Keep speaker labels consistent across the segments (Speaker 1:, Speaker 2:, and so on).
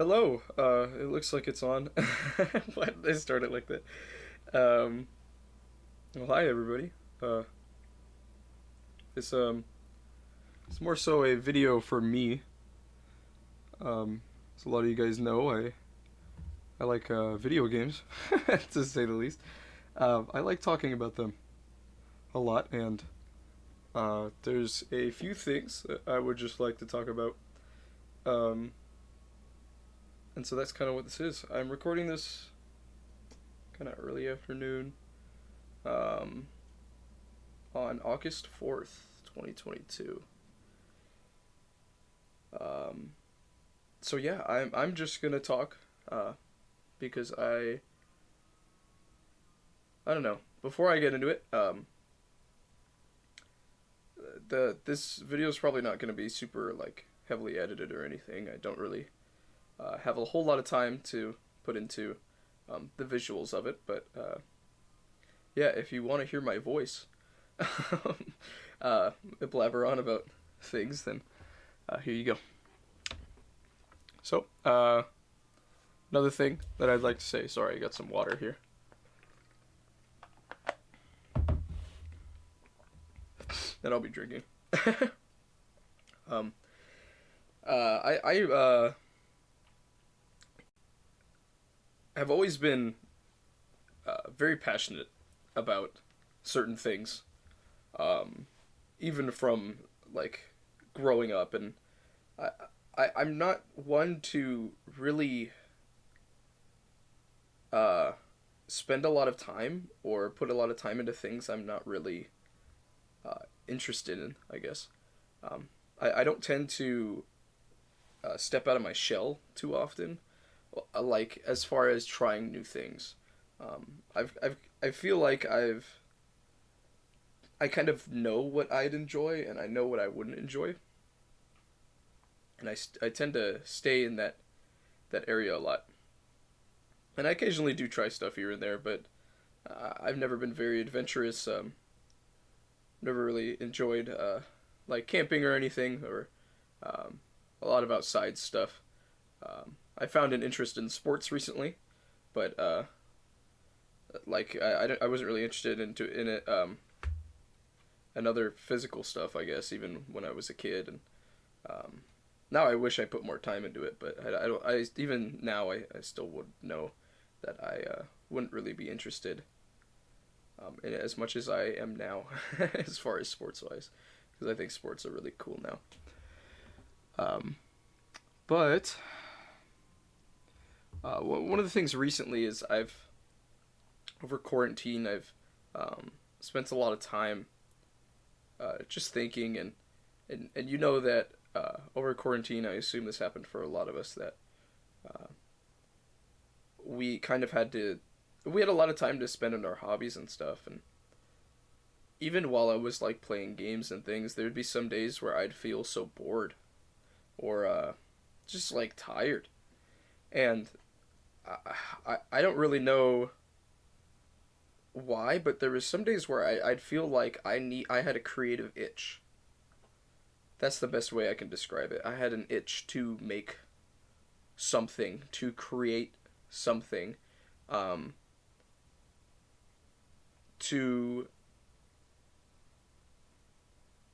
Speaker 1: Hello. It looks like it's on. Why did I start it like that? Um, well, hi everybody. Uh, it's it's more so a video for me. As a lot of you guys know, I like video games, to say the least. I like talking about them a lot, and there's a few things that I would just like to talk about. Um, and so that's kind of what this is. I'm recording this kind of early afternoon. Um, on August 4th, 2022. Um, so yeah, I'm just gonna talk, because I don't know. Before I get into it, the this video is probably not gonna be super like heavily edited or anything. I don't really have a whole lot of time to put into the visuals of it, but yeah, if you want to hear my voice, blabber on about things, then here you go. So, another thing that I'd like to say. Sorry, I got some water here. That I'll be drinking. um, I have always been very passionate about certain things, um, even from like growing up, and I, I'm not one to really uh, spend a lot of time or put a lot of time into things I'm not really interested in, I guess. Um, I don't tend to step out of my shell too often, like as far as trying new things. I feel like I kind of know what I'd enjoy and I know what I wouldn't enjoy, and I tend to stay in that area a lot. And I occasionally do try stuff here and there, but I've never been very adventurous. Never really enjoyed like camping or anything, or um, a lot of outside stuff. I found an interest in sports recently, but like I wasn't really interested in it. And other physical stuff, I guess, even when I was a kid. And um, now I wish I put more time into it, but I don't. I even now I still would know that I wouldn't really be interested in it as much as I am now, as far as sports wise, because I think sports are really cool now. Um, but one of the things recently is I've over quarantine spent a lot of time just thinking, and you know that over quarantine, I assume this happened for a lot of us, that uh, we kind of had to we had a lot of time to spend on our hobbies and stuff. And even while I was like playing games and things, there'd be some days where I'd feel so bored or just like tired. And I don't really know why, but there was some days where I'd feel like I had a creative itch. That's the best way I can describe it. I had an itch to make something, to create something, um, to,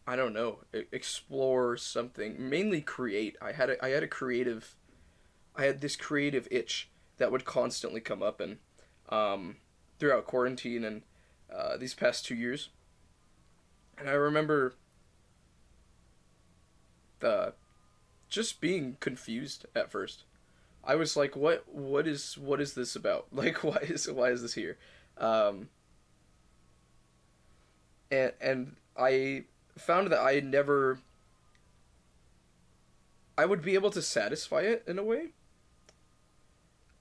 Speaker 1: I don't know, explore something, mainly create. I had this creative itch that would constantly come up, and um, throughout quarantine and these past 2 years. And I remember the just being confused at first. I was like, what is this about? Like, why is this here? Um, and I found that I would be able to satisfy it in a way,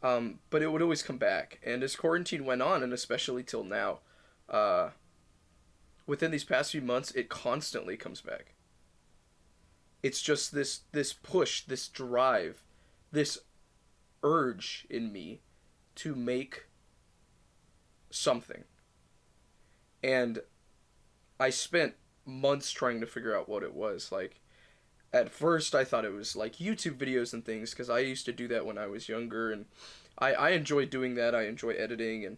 Speaker 1: but it would always come back. And as quarantine went on, and especially till now, uh, within these past few months, it constantly comes back. It's just this push, this drive, this urge in me to make something. And I spent months trying to figure out what it was. Like at first I thought it was like YouTube videos and things because I used to do that when I was younger, and I enjoy doing that. I enjoy editing, and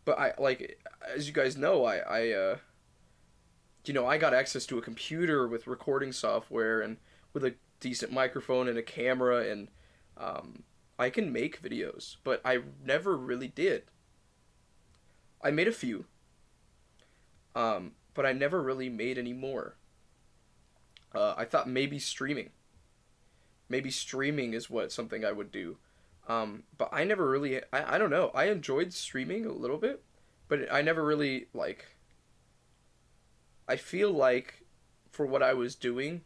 Speaker 1: but I like, as you guys know, I got access to a computer with recording software and with a decent microphone and a camera, and I can make videos, but I never really did. I made a few, but I never really made any more. I thought maybe streaming is what something I would do. But I never really, I don't know. I enjoyed streaming a little bit, but I never really like. I feel like for what I was doing,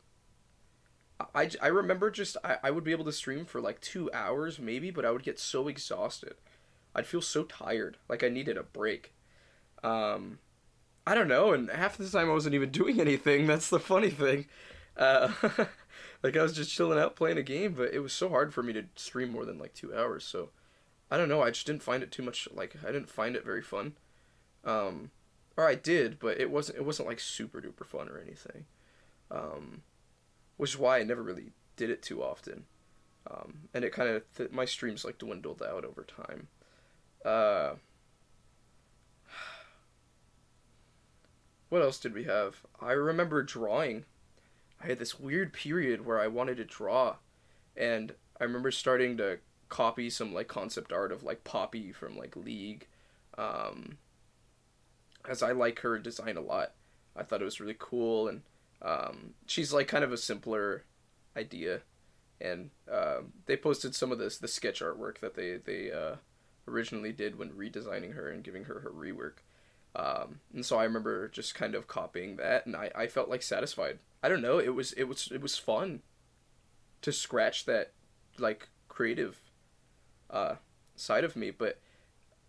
Speaker 1: I remember just I would be able to stream for like 2 hours maybe, but I would get so exhausted. I'd feel so tired, like I needed a break. Um, I don't know, and half the time I wasn't even doing anything. That's the funny thing. Uh, like I was just chilling out playing a game, but it was so hard for me to stream more than like 2 hours. So I don't know. I just didn't find it too much. Like I didn't find it very fun. Um, or I did, but it wasn't like super duper fun or anything. Um, which is why I never really did it too often. And it kind of my streams like dwindled out over time. Uh, what else did we have? I remember drawing. I had this weird period where I wanted to draw, and I remember starting to copy some like concept art of like Poppy from like League, um, as I like her design a lot. I thought it was really cool, and she's like kind of a simpler idea, and they posted some of the sketch artwork that they originally did when redesigning her and giving her rework. And so I remember just kind of copying that, and I felt like satisfied. I don't know. It was fun to scratch that like creative uh, side of me, but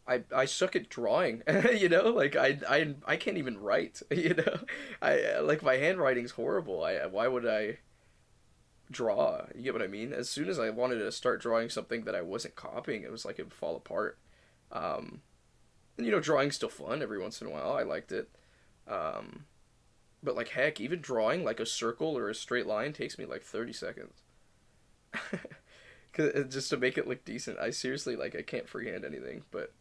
Speaker 1: I suck at drawing. Like I can't even write. I like my handwriting's horrible. I why would I draw? You get what I mean? As soon as I wanted to start drawing something that I wasn't copying, it was like it would fall apart. Um, and drawing's still fun every once in a while. I liked it. Um, but like heck, even drawing like a circle or a straight line takes me like 30 seconds. Just to make it look decent. I seriously like I can't freehand anything, but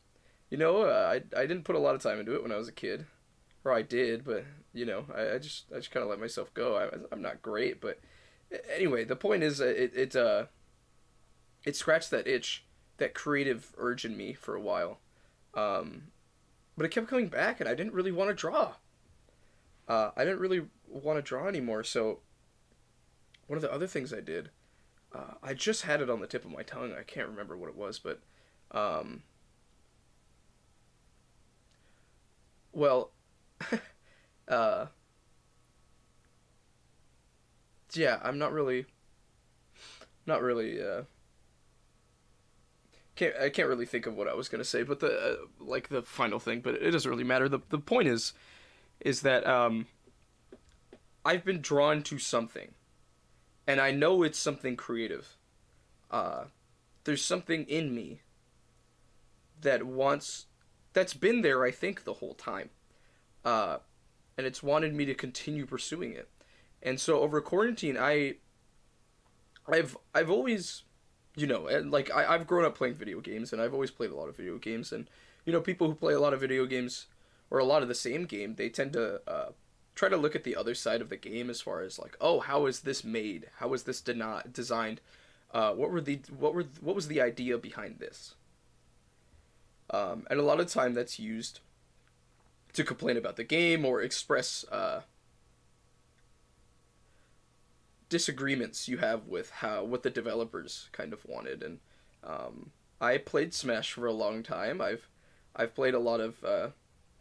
Speaker 1: I didn't put a lot of time into it when I was a kid, or I did, but I just kind of let myself go. I'm not great, but anyway, the point is it scratched that itch, that creative urge in me for a while, um, but it kept coming back, and I didn't really want to draw. I didn't really want to draw anymore. So one of the other things I did, I just had it on the tip of my tongue. I can't remember what it was, but um, well, uh, yeah, I'm not really I can't really think of what I was gonna say, but the like the final thing, but it doesn't really matter. The point is that I've been drawn to something, and I know it's something creative. Uh, there's something in me that wants that's been there. I think the whole time, uh, and it's wanted me to continue pursuing it. And so over quarantine, I've always, and like I've grown up playing video games, and I've always played a lot of video games, and people who play a lot of video games or a lot of the same game, they tend to try to look at the other side of the game as far as like, oh, how is this made? How is this designed? What was the idea behind this? And a lot of time that's used to complain about the game or express disagreements you have with what the developers kind of wanted. And I played Smash for a long time. I've played a lot of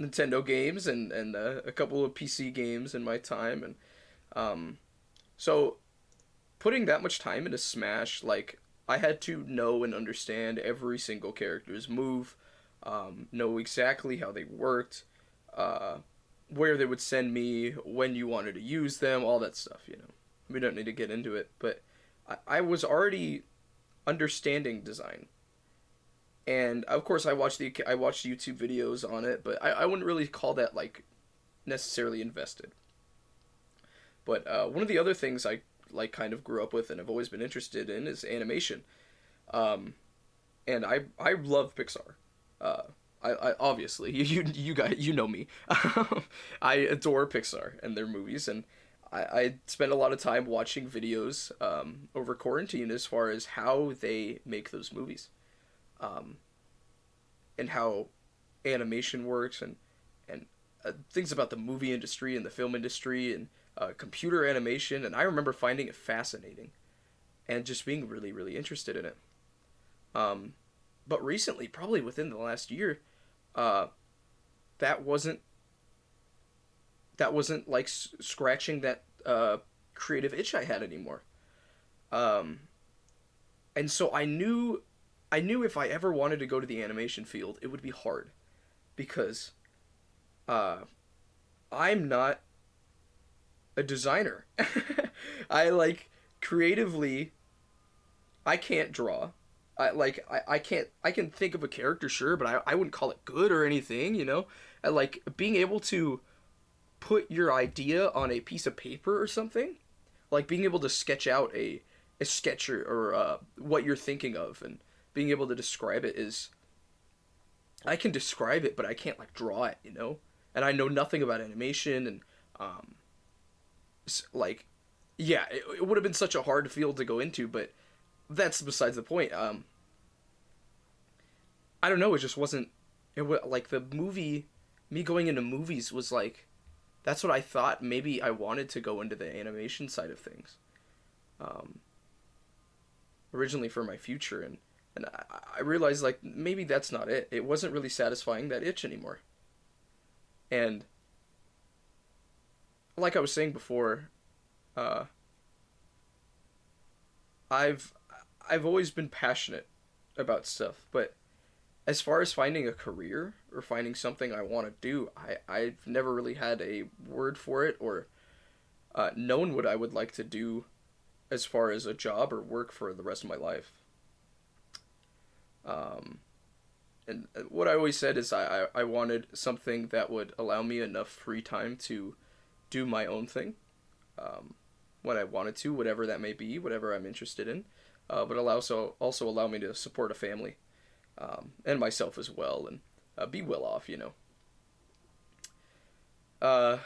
Speaker 1: Nintendo games and a couple of PC games in my time, and um, so putting that much time into Smash, like I had to know and understand every single character's move, know exactly how they worked, uh, where they would send me, when you wanted to use them, all that stuff. We don't need to get into it, but I was already understanding design, and of course I watched YouTube videos on it, but I wouldn't really call that like necessarily invested. But one of the other things I like kind of grew up with and have always been interested in is animation. Um, and I love Pixar. Uh, I obviously you guys you know me. I adore Pixar and their movies, and I spend a lot of time watching videos over quarantine as far as how they make those movies, um, and how animation works, and things about the movie industry and the film industry and computer animation. And I remember finding it fascinating and just being really really interested in it. Um, but recently, probably within the last year, uh, that wasn't like scratching that creative itch I had anymore. Um, and so I knew if I ever wanted to go to the animation field, it would be hard because uh, I'm not a designer. I like creatively I can't draw. I can't I can think of a character sure, but I wouldn't call it good or anything, you know? I like being able to put your idea on a piece of paper or something, like being able to sketch out a sketch or what you're thinking of and being able to describe it is I can describe it, but I can't like draw it, you know. And I know nothing about animation and um, like yeah, it would have been such a hard field to go into, but that's besides the point. I don't know. It just wasn't. It was like the movie. Me going into movies was like that's what I thought. Maybe I wanted to go into the animation side of things. Um, Originally for my future, and I realized like maybe that's not it. It wasn't really satisfying that itch anymore. And like I was saying before, uh, I've I've always been passionate about stuff, but as far as finding a career or finding something I want to do, I've never really had a word for it or known what I would like to do as far as a job or work for the rest of my life. Um, and what I always said is I wanted something that would allow me enough free time to do my own thing um, when I wanted to, whatever that may be, whatever I'm interested in, but also allow me to support a family and myself as well, and be well off, you know. Uh,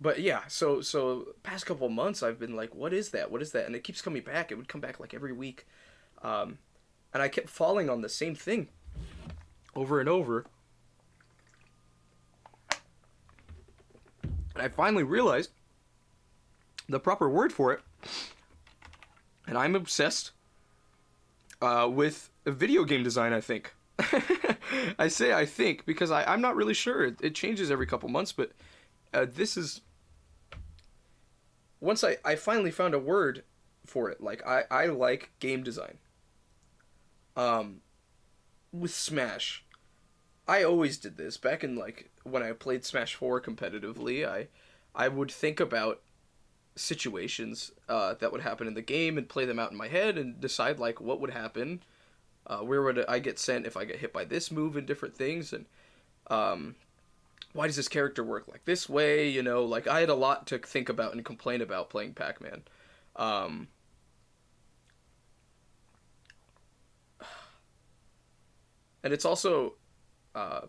Speaker 1: but yeah, so past couple of months I've been like, what is that? What is that? And it keeps coming back. It would come back like every week, um, and I kept falling on the same thing over and over. And I finally realized the proper word for it, and I'm obsessed with video game design, I think. I say I think because I'm not really sure. It changes every couple months, but this is. Once I finally found a word for it, like I like game design. Um, with Smash, I always did this. Back in like when I played Smash 4 competitively, I would think about situations that would happen in the game and play them out in my head and decide like what would happen, where would I get sent if I get hit by this move and different things, and um, why does this character work like this way? You know, like I had a lot to think about and complain about playing Pac-Man. Um, and it's also uh,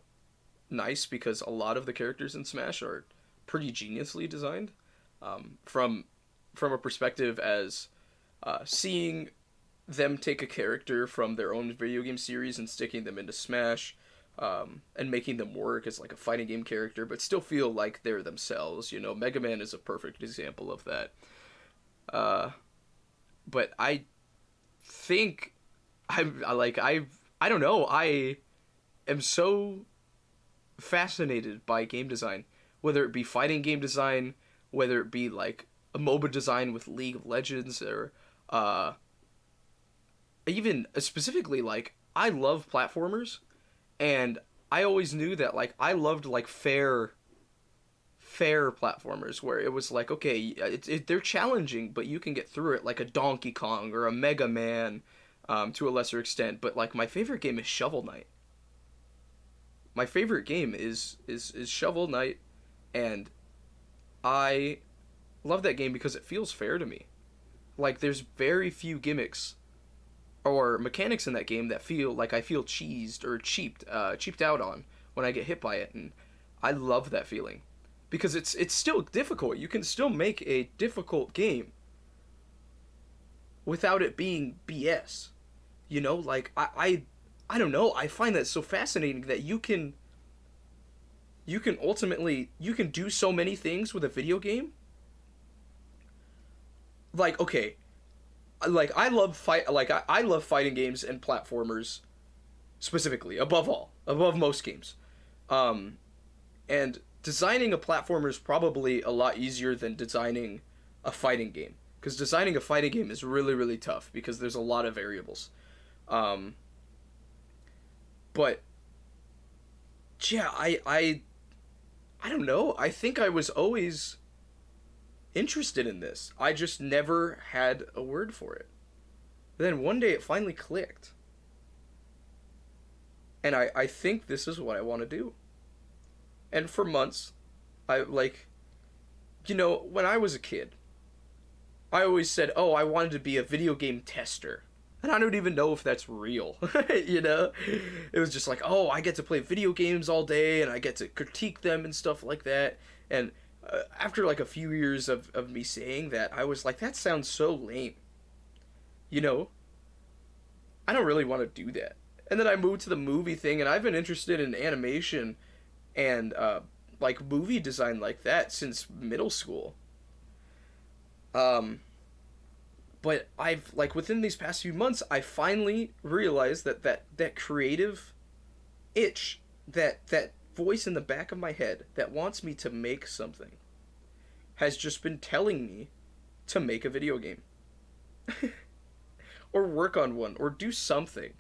Speaker 1: nice because a lot of the characters in Smash are pretty geniusly designed from a perspective as seeing them take a character from their own video game series and sticking them into Smash, and making them work as like a fighting game character, but still feel like they're themselves. You know, Mega Man is a perfect example of that. Uh, but I think I don't know. I am so fascinated by game design, whether it be fighting game design, whether it be like a MOBA design with League of Legends, or uh, even specifically like I love platformers, and I always knew that like I loved like fair platformers where it was like okay, they're challenging, but you can get through it, like a Donkey Kong or a Mega Man, to a lesser extent. But like my favorite game is Shovel Knight. My favorite game is Shovel Knight, and I love that game because it feels fair to me. Like, there's very few gimmicks or mechanics in that game that feel like I feel cheesed or cheaped out on when I get hit by it, and I love that feeling because it's still difficult. You can still make a difficult game without it being BS. You know, like I don't know. I find that so fascinating that you can ultimately you can do so many things with a video game. Like, okay, like I love fighting games and platformers specifically above all, above most games. Um and designing a platformer is probably a lot easier than designing a fighting game, because designing a fighting game is really really tough because there's a lot of variables. Um but yeah, I don't know. I think I was always interested in this. I just never had a word for it. Then one day it finally clicked. And I think this is what I want to do. And for months, I like, when I was a kid, I always said, oh, I wanted to be a video game tester. And I don't even know if that's real, you know? It was just like, oh, I get to play video games all day and I get to critique them and stuff like that. And after like a few years of me saying that, I was like, that sounds so lame. You know? I don't really want to do that. And then I moved to the movie thing, and I've been interested in animation and like movie design like that since middle school. But I've like within these past few months, I finally realized that creative itch, that voice in the back of my head that wants me to make something, has just been telling me to make a video game. Or work on one, or do something.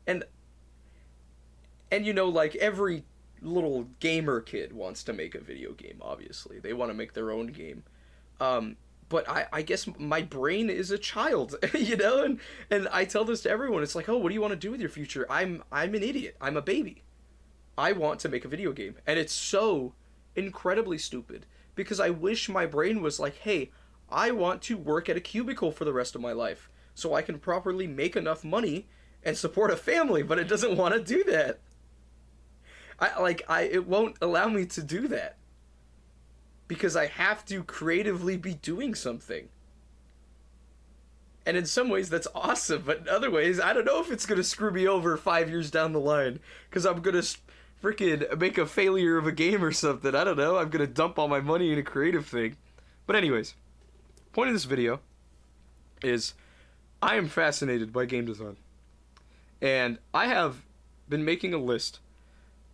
Speaker 1: And like every little gamer kid wants to make a video game, obviously. They want to make their own game. But I guess my brain is a child, and I tell this to everyone. It's like, oh, what do you want to do with your future? I'm an idiot. I'm a baby. I want to make a video game. And it's so incredibly stupid because I wish my brain was like, hey, I want to work at a cubicle for the rest of my life so I can properly make enough money and support a family, but it doesn't want to do that. It won't allow me to do that because I have to creatively be doing something. And in some ways that's awesome, but in other ways I don't know if it's going to screw me over 5 years down the line because I'm going to freaking make a failure of a game or something. I don't know. I'm going to dump all my money in a creative thing. But anyways, point of this video is I am fascinated by game design. And I have been making a list,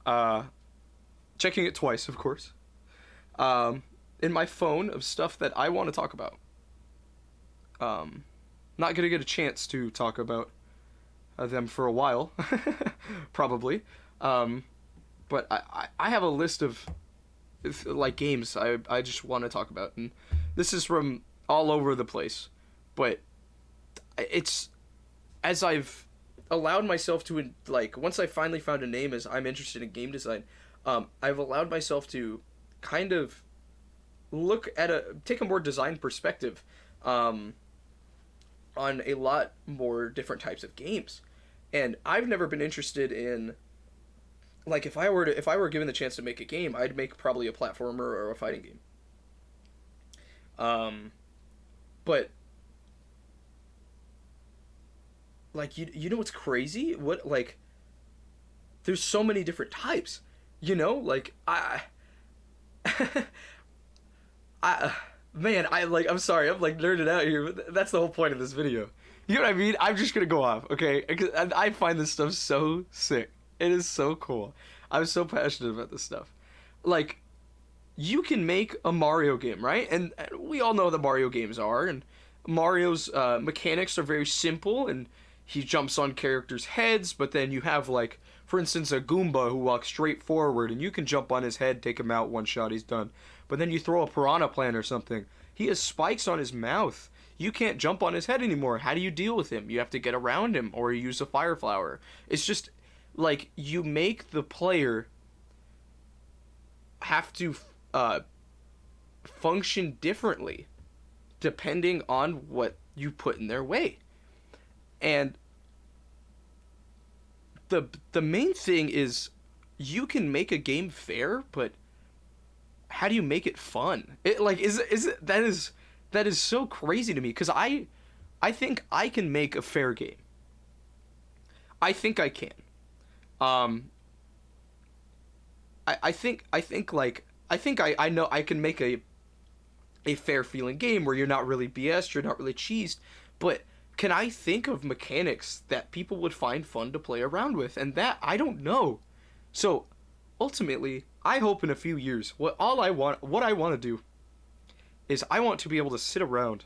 Speaker 1: checking it twice, of course, in my phone of stuff that I want to talk about. Not going to get a chance to talk about them for a while, probably. But I have a list of like games I just want to talk about. And this is from all over the place. But it's, as I've allowed myself to, like, once I finally found a name as I'm interested in game design, I've allowed myself to kind of take a more design perspective on a lot more different types of games. And I've never been interested in, like, if I were given the chance to make a game, I'd make probably a platformer or a fighting game. But like, you know what's crazy? What, like, there's so many different types, like I'm sorry, I'm like nerded out here, but that's the whole point of this video. You know what I mean? I'm just gonna go off, okay? I find this stuff so sick. It is so cool. I'm so passionate about this stuff. Like, you can make a Mario game, right? And we all know what the Mario games are, and Mario's mechanics are very simple, and he jumps on characters' heads, but then you have, like, for instance, a Goomba who walks straight forward, and you can jump on his head, take him out, one shot, he's done. But then you throw a Piranha Plant or something. He has spikes on his mouth. You can't jump on his head anymore. How do you deal with him? You have to get around him, or you use a Fire Flower. It's just, like, you make the player have to function differently depending on what you put in their way. And the main thing is you can make a game fair, but how do you make it fun? It like is it that is so crazy to me because I think I can make a fair game. I think I can. Um, I know I can make a fair feeling game where you're not really BS, you're not really cheesed, but can I think of mechanics that people would find fun to play around with? And that I don't know. So ultimately, I hope in a few years, what I want to do is I want to be able to sit around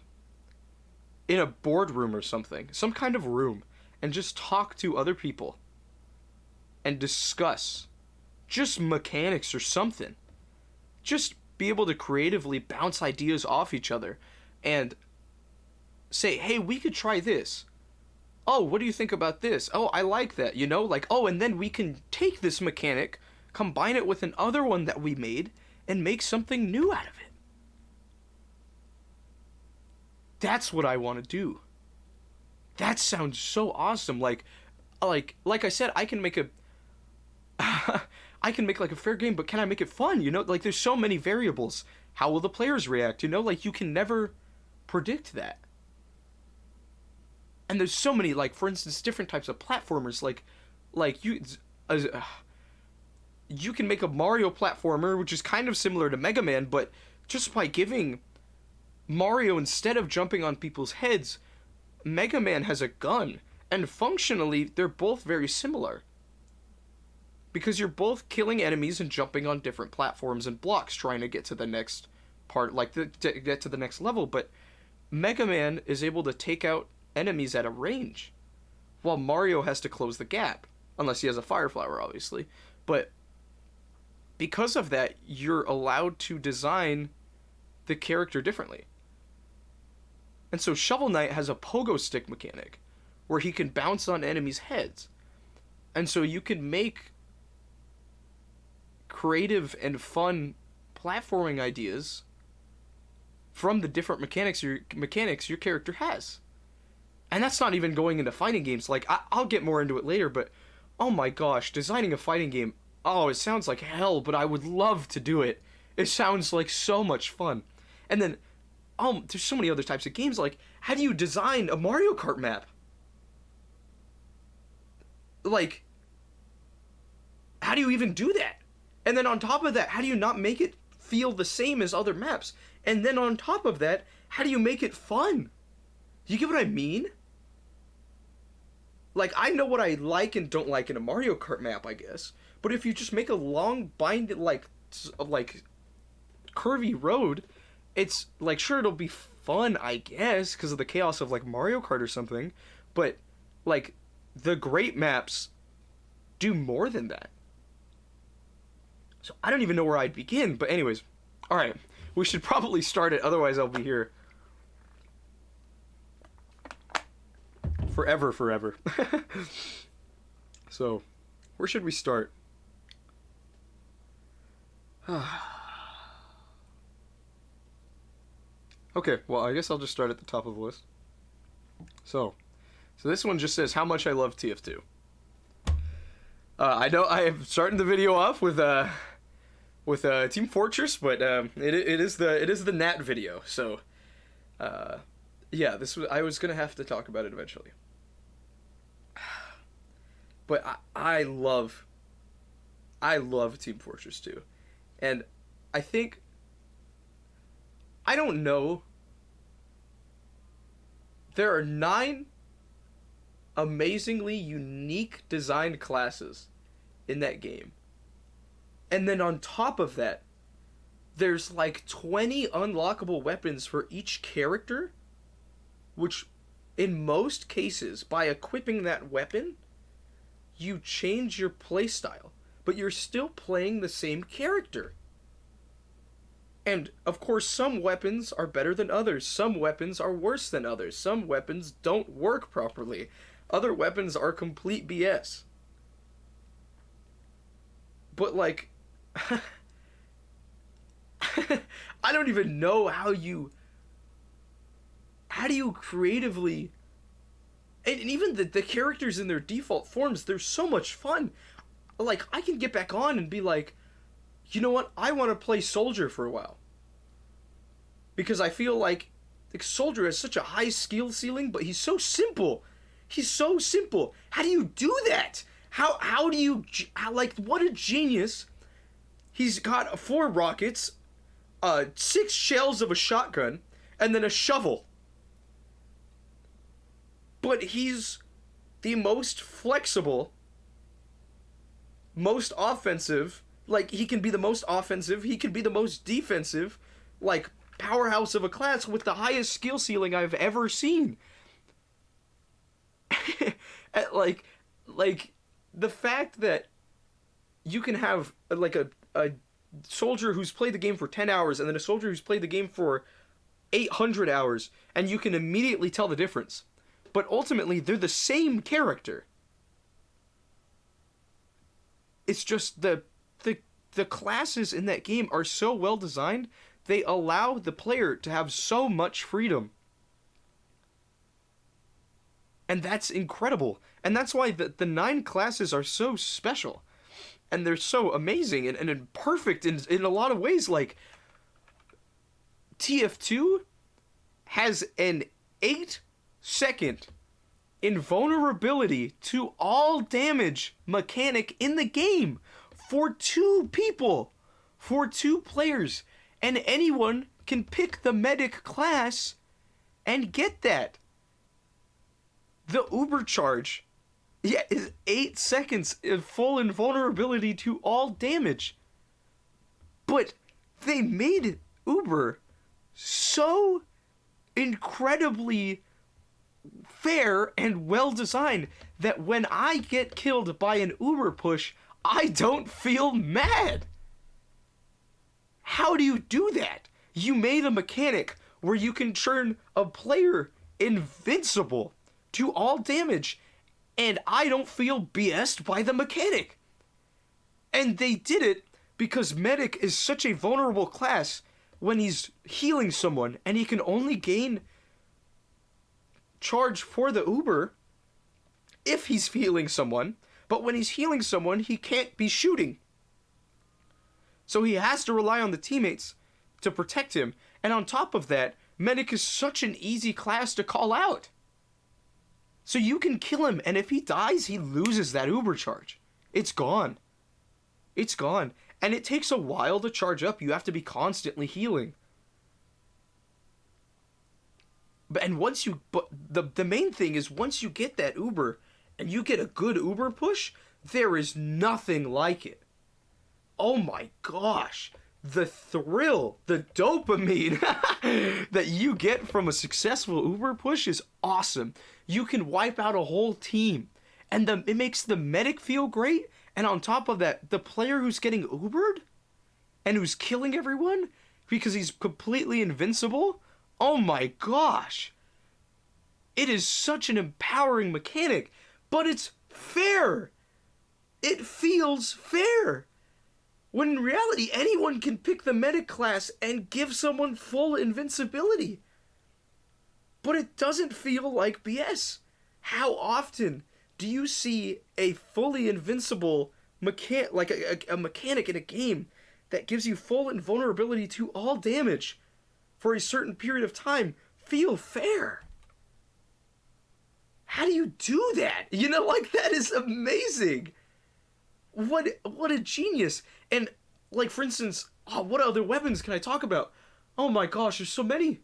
Speaker 1: in a boardroom or something, some kind of room, and just talk to other people and discuss just mechanics or something. Just be able to creatively bounce ideas off each other and say, hey, we could try this. Oh, what do you think about this? Oh, I like that, you know? Like, oh, and then we can take this mechanic, combine it with another one that we made, and make something new out of it. That's what I want to do. That sounds so awesome. Like I said, I can make a I can make like a fair game, but can I make it fun? You know, like there's so many variables. How will the players react? You know, like you can never predict that. And there's so many, like for instance, different types of platformers. Like you can make a Mario platformer, which is kind of similar to Mega Man, but just by giving Mario, instead of jumping on people's heads, Mega Man has a gun, and functionally they're both very similar. Because you're both killing enemies and jumping on different platforms and blocks trying to get to the next part, to get to the next level, but Mega Man is able to take out enemies at a range, while Mario has to close the gap, unless he has a fire flower, obviously. But because of that, you're allowed to design the character differently. And so Shovel Knight has a pogo stick mechanic, where he can bounce on enemies' heads. And so you can make creative and fun platforming ideas from the different mechanics your character has. And that's not even going into fighting games. Like, I'll get more into it later, but oh my gosh, designing a fighting game, oh, it sounds like hell, but I would love to do it. It sounds like so much fun. And then, there's so many other types of games, like, how do you design a Mario Kart map? Like, how do you even do that? And then on top of that, how do you not make it feel the same as other maps? And then on top of that, how do you make it fun? Do you get what I mean? Like, I know what I like and don't like in a Mario Kart map, I guess. But if you just make a long, like curvy road, it's, like, sure, it'll be fun, I guess, because of the chaos of, like, Mario Kart or something. But, like, the great maps do more than that. So I don't even know where I'd begin, but anyways. Alright, we should probably start it, otherwise I'll be here forever. So, where should we start? Okay, well, I guess I'll just start at the top of the list. So this one just says how much I love TF2. I know I am starting the video off with Team Fortress, but it is the Nat video. So yeah, I was gonna have to talk about it eventually. But I love Team Fortress 2, and I think, I don't know, there are 9 amazingly unique designed classes in that game. And then on top of that, there's like 20 unlockable weapons for each character, which in most cases, by equipping that weapon, you change your playstyle, but you're still playing the same character. And, of course, some weapons are better than others. Some weapons are worse than others. Some weapons don't work properly. Other weapons are complete BS. But, like, I don't even know how you how do you creatively, and even the characters in their default forms, they're so much fun. Like, I can get back on and be like, you know what, I want to play Soldier for a while. Because I feel like Soldier has such a high skill ceiling, but he's so simple. He's so simple. How do you do that? How do you, like, what a genius. He's got 4 rockets, 6 shells of a shotgun, and then a shovel. But he's the most flexible, most offensive, like, he can be the most offensive, he can be the most defensive, like, powerhouse of a class with the highest skill ceiling I've ever seen. like, the fact that you can have, like, a soldier who's played the game for 10 hours and then a soldier who's played the game for 800 hours, and you can immediately tell the difference. But ultimately, they're the same character. It's just the classes in that game are so well designed, they allow the player to have so much freedom. And that's incredible. And that's why the 9 classes are so special. And they're so amazing and perfect in a lot of ways. Like, TF2 has an 8-second invulnerability to all damage mechanic in the game for 2 people, for 2 players, and anyone can pick the medic class and get that. The Uber charge, is 8 seconds of full invulnerability to all damage. But they made Uber so incredibly fair and well designed that when I get killed by an Uber push, I don't feel mad. How do you do that? You made a mechanic where you can turn a player invincible to all damage, and I don't feel BS'd by the mechanic. And they did it because Medic is such a vulnerable class when he's healing someone, and he can only gain charge for the Uber if he's healing someone, but when he's healing someone, he can't be shooting. So he has to rely on the teammates to protect him, and on top of that, Medic is such an easy class to call out. So you can kill him, and if he dies, he loses that Uber charge. It's gone. It's gone. And it takes a while to charge up. You have to be constantly healing. But the main thing is, once you get that Uber, and you get a good Uber push, there is nothing like it. Oh my gosh. The thrill, the dopamine that you get from a successful Uber push is awesome. You can wipe out a whole team, and it makes the medic feel great, and on top of that, the player who's getting Ubered and who's killing everyone because he's completely invincible, oh my gosh. It is such an empowering mechanic, but it's fair. It feels fair. When in reality, anyone can pick the medic class and give someone full invincibility. But it doesn't feel like BS. How often do you see a fully invincible like a mechanic in a game that gives you full invulnerability to all damage for a certain period of time feel fair? How do you do that? You know, like, that is amazing. What a genius. And, like, for instance, what other weapons can I talk about? Oh my gosh, there's so many.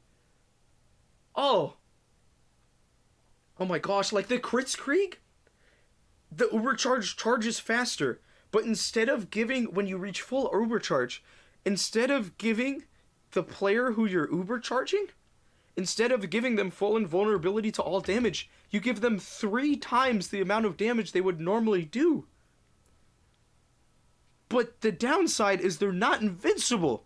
Speaker 1: Oh my gosh, like the Kritzkrieg? The Uber charge charges faster, but instead of giving, when you reach full Uber charge, instead of giving the player who you're Uber charging, instead of giving them full invulnerability to all damage, you give them 3 times the amount of damage they would normally do. But the downside is they're not invincible.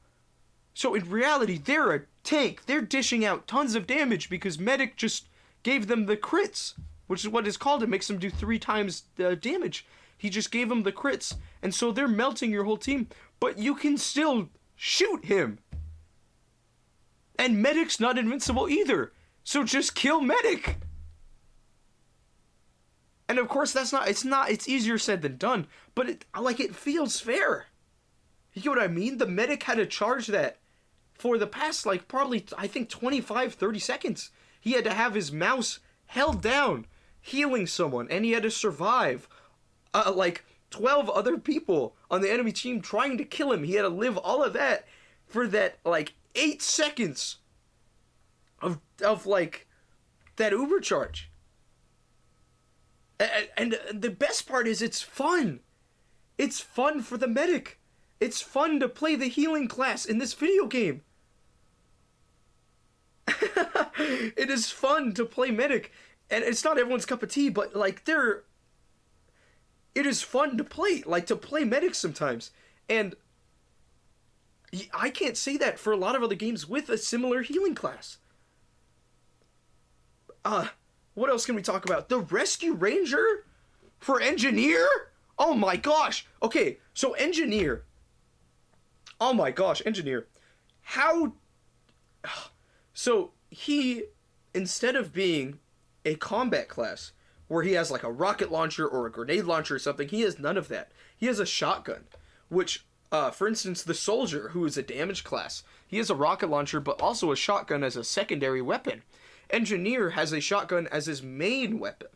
Speaker 1: So in reality, they're a tank. They're dishing out tons of damage because Medic just gave them the crits, which is what it's called. It makes them do 3 times the damage. He just gave them the crits, and so they're melting your whole team, but you can still shoot him. And Medic's not invincible either. So just kill medic. And of course it's easier said than done, but it feels fair. You get what I mean? The medic had to charge that for the past, probably, I think 25, 30 seconds. He had to have his mouse held down, healing someone, and he had to survive, 12 other people on the enemy team trying to kill him. He had to live all of that for that, 8 seconds of that Uber charge. And the best part is it's fun. It's fun for the medic. It's fun to play the healing class in this video game. It is fun to play medic. And it's not everyone's cup of tea, but it is fun to play medic sometimes. And I can't say that for a lot of other games with a similar healing class. What else can we talk about? The Rescue Ranger for Engineer? Oh my gosh. Okay, so Engineer. Oh my gosh, Engineer. How... So, he, instead of being a combat class, where he has a rocket launcher or a grenade launcher or something, he has none of that. He has a shotgun, which, for instance, the Soldier, who is a damage class, he has a rocket launcher, but also a shotgun as a secondary weapon. Engineer has a shotgun as his main weapon.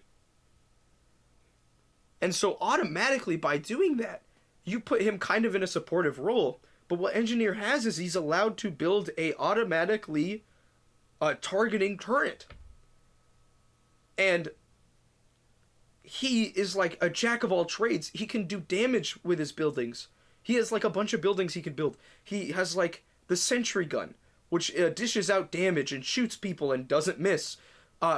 Speaker 1: And so automatically by doing that, you put him kind of in a supportive role. But what Engineer has is he's allowed to build a automatically targeting turret. And he is like a jack of all trades. He can do damage with his buildings. He has a bunch of buildings he can build. He has the sentry gun, which dishes out damage and shoots people and doesn't miss.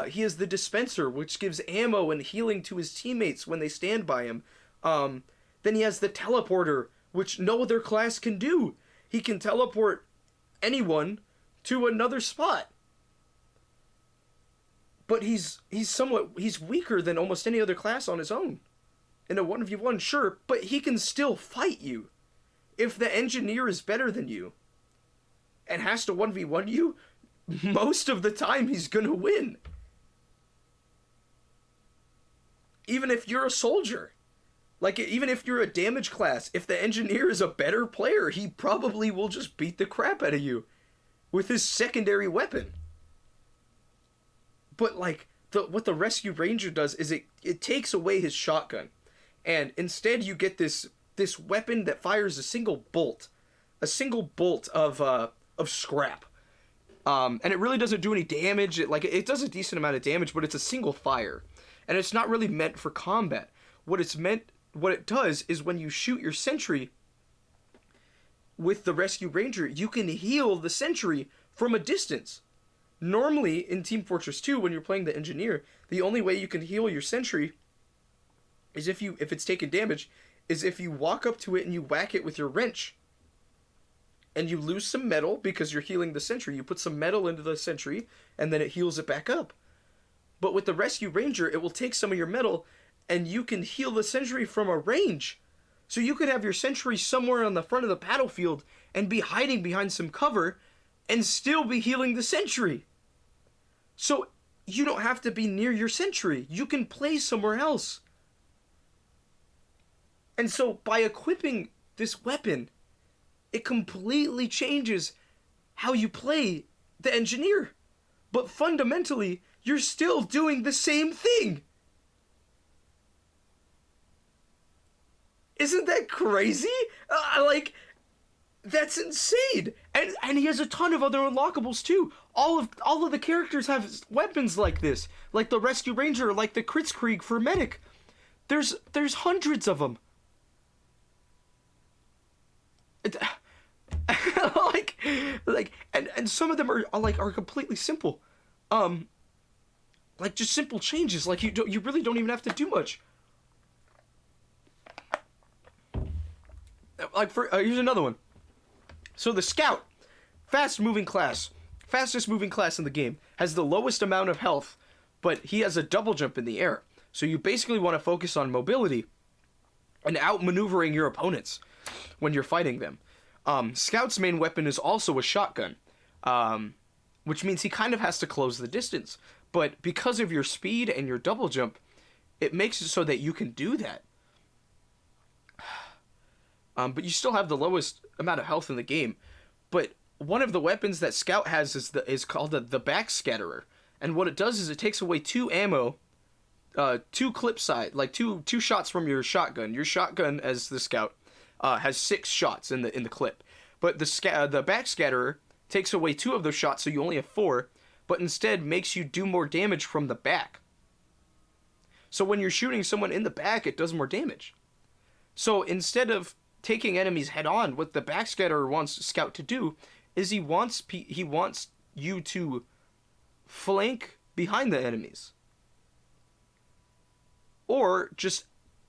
Speaker 1: He has the dispenser, which gives ammo and healing to his teammates when they stand by him. Then he has the teleporter, which no other class can do. He can teleport anyone to another spot. But he's weaker than almost any other class on his own. In a 1v1, sure, but he can still fight you. If the Engineer is better than you and has to 1v1 you, most of the time he's gonna win. Even if you're a soldier. Even if you're a damage class, if the Engineer is a better player, he probably will just beat the crap out of you with his secondary weapon. But what the Rescue Ranger does is it takes away his shotgun, and instead you get this weapon that fires a single bolt of scrap, and it really doesn't do any damage. It does a decent amount of damage, but it's a single fire, and it's not really meant for combat. What it does is when you shoot your sentry with the Rescue Ranger, you can heal the sentry from a distance. Normally, in Team Fortress 2, when you're playing the Engineer, the only way you can heal your sentry is if it's taken damage, is if you walk up to it and you whack it with your wrench. And you lose some metal because you're healing the sentry. You put some metal into the sentry, and then it heals it back up. But with the Rescue Ranger, it will take some of your metal, and you can heal the sentry from a range. So you could have your sentry somewhere on the front of the battlefield and be hiding behind some cover and still be healing the sentry. So you don't have to be near your sentry. You can play somewhere else. And so by equipping this weapon, it completely changes how you play the Engineer. But fundamentally, you're still doing the same thing. Isn't that crazy? That's insane. And he has a ton of other unlockables too. All of the characters have weapons like this, like the Rescue Ranger, like the Kritzkrieg for medic. There's hundreds of them. And some of them are completely simple. Just simple changes. You really don't even have to do much. Here's another one. So the Scout, fastest moving class in the game, has the lowest amount of health, but he has a double jump in the air. So you basically want to focus on mobility and outmaneuvering your opponents when you're fighting them. Scout's main weapon is also a shotgun. which means he kind of has to close the distance. But because of your speed and your double jump, it makes it so that you can do that. But you still have the lowest amount of health in the game. But one of the weapons that Scout has is called the backscatterer. And what it does is it takes away 2 ammo, 2 clip side, like two shots from your shotgun. Your shotgun, as the Scout, has 6 shots in the clip. But the backscatterer takes away 2 of those shots, so you only have 4, but instead makes you do more damage from the back. So when you're shooting someone in the back, it does more damage. So instead of taking enemies head on, what the backscatterer wants Scout to do is he wants you to flank behind the enemies, or just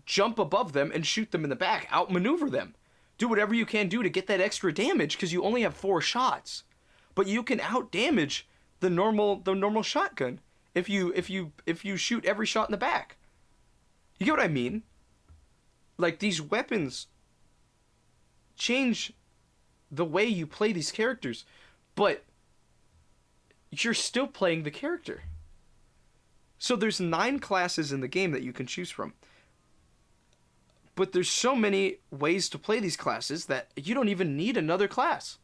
Speaker 1: jump above them and shoot them in the back, outmaneuver them, do whatever you can do to get that extra damage because you only have 4 shots, but you can out damage the normal shotgun if you shoot every shot in the back. You get what I mean? Like, these weapons change the way you play these characters, but you're still playing the character. So there's 9 classes in the game that you can choose from. But there's so many ways to play these classes that you don't even need another class.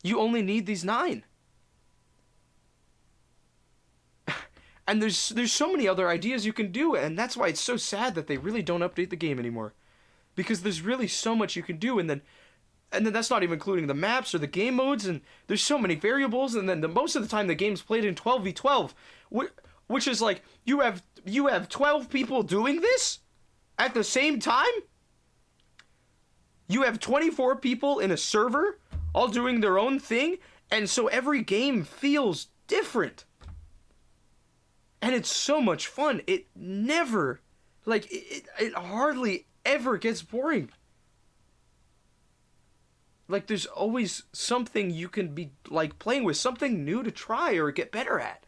Speaker 1: You only need these 9. And there's so many other ideas you can do, and that's why it's so sad that they really don't update the game anymore. Because there's really so much you can do, and then that's not even including the maps or the game modes, and there's so many variables, and then most of the time the game's played in 12v12, which is like, you have 12 people doing this at the same time? You have 24 people in a server all doing their own thing, and so every game feels different. And it's so much fun. It never, it hardly ever gets boring. Like, there's always something you can be, playing with, something new to try or get better at.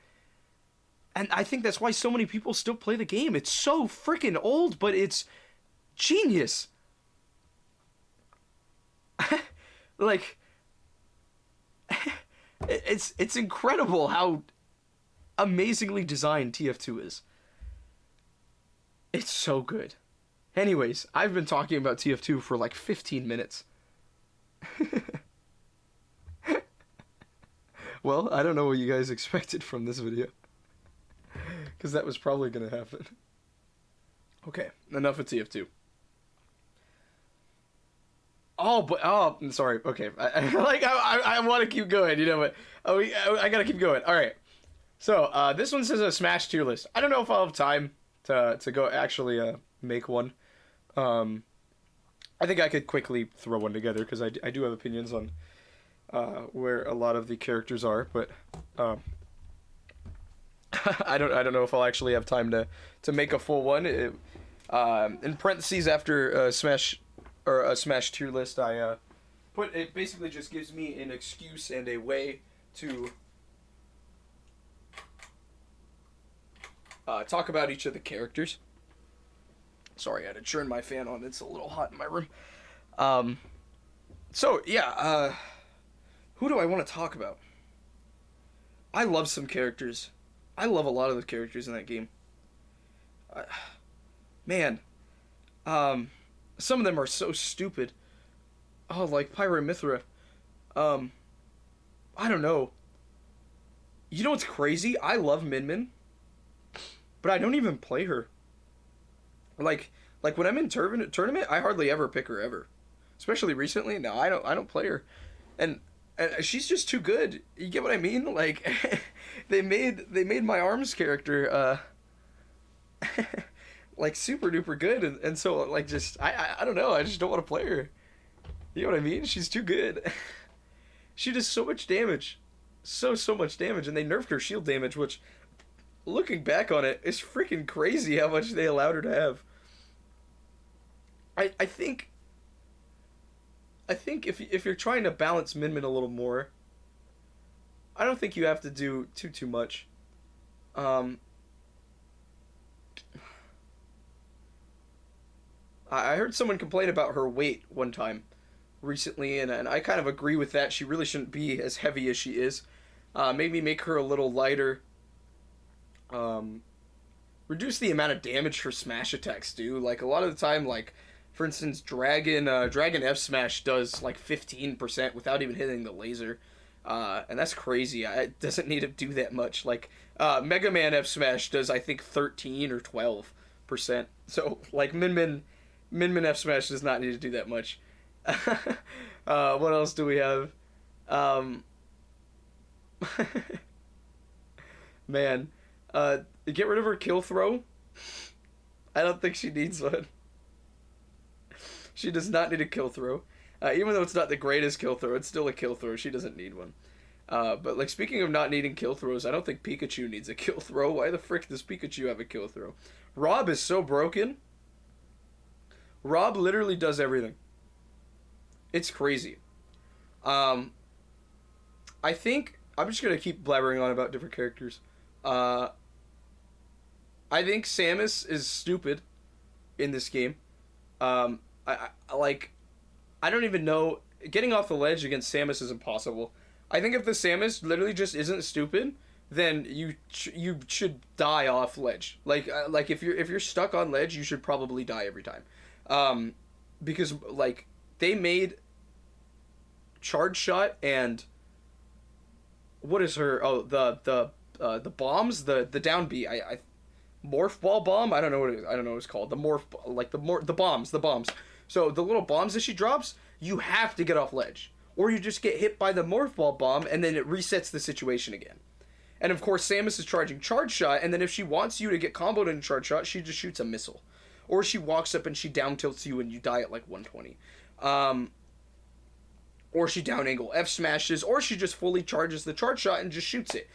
Speaker 1: And I think that's why so many people still play the game. It's so freaking old, but it's genius. It's incredible how amazingly designed TF2 is. It's so good. Anyways, I've been talking about TF2 for 15 minutes. Well, I don't know what you guys expected from this video, because that was probably going to happen. Okay, enough of TF2. I'm sorry. Okay, I want to keep going, but I gotta keep going. All right. So this one says a Smash tier list. I don't know if I'll have time to go actually make one. I think I could quickly throw one together because I do have opinions on where a lot of the characters are, but I don't know if I'll actually have time to make a full one. In parentheses after Smash or a Smash tier list, I put it basically just gives me an excuse and a way to talk about each of the characters. Sorry, I had to turn my fan on. It's a little hot in my room. So, yeah, who do I want to talk about? I love some characters. I love a lot of the characters in that game. Man, some of them are so stupid. Oh, like Pyra/Mythra. I don't know. You know what's crazy? I love Min Min, but I don't even play her. Like when I'm in tournament, I hardly ever pick her ever. Especially recently, no, I don't play her, and she's just too good. You get what I mean? Like, they made my ARMS character super duper good, and so I don't know. I just don't want to play her. You know what I mean? She's too good. She does so much damage, so much damage, and they nerfed her shield damage, which, looking back on it, is freaking crazy how much they allowed her to have. I think if you're trying to balance Min Min a little more, I don't think you have to do too much. I heard someone complain about her weight one time recently, and I kind of agree with that. She really shouldn't be as heavy as she is. Maybe make her a little lighter. Um, Reduce the amount of damage her smash attacks do. Like a lot of the time, like for instance, Dragon F Smash does like 15% without even hitting the laser, and that's crazy. It doesn't need to do that much. Like Mega Man F Smash does I think 13 or 12%. So like Min Min F Smash does not need to do that much. What else do we have? Um, Man, get rid of her kill throw. I don't think she needs one. She does not need a kill throw. Even though it's not the greatest kill throw, it's still a kill throw. She doesn't need one. But like speaking of not needing kill throws, I don't think Pikachu needs a kill throw. Why the frick does Pikachu have a kill throw? Rob is so broken. Rob literally does everything. It's crazy. Um, I think I'm just gonna keep blabbering on about different characters. Uh, I think Samus is stupid in this game. I like. I don't even know. Getting off the ledge against Samus is impossible. I think if the Samus literally just isn't stupid, then you should die off ledge. Like if you're stuck on ledge, you should probably die every time. Um, because like they made charge shot and what is her the bombs the down B I morph ball bomb. I don't know what I don't know what it's called. The morph like the bombs. So the little bombs that she drops, you have to get off ledge, or you just get hit by the morph ball bomb, and then it resets the situation again. And of course, Samus is charging charge shot, and then if she wants you to get comboed in charge shot, she just shoots a missile, or she walks up and she down tilts you and you die at like 120. Or she down angle F smashes, or she just fully charges the charge shot and just shoots it.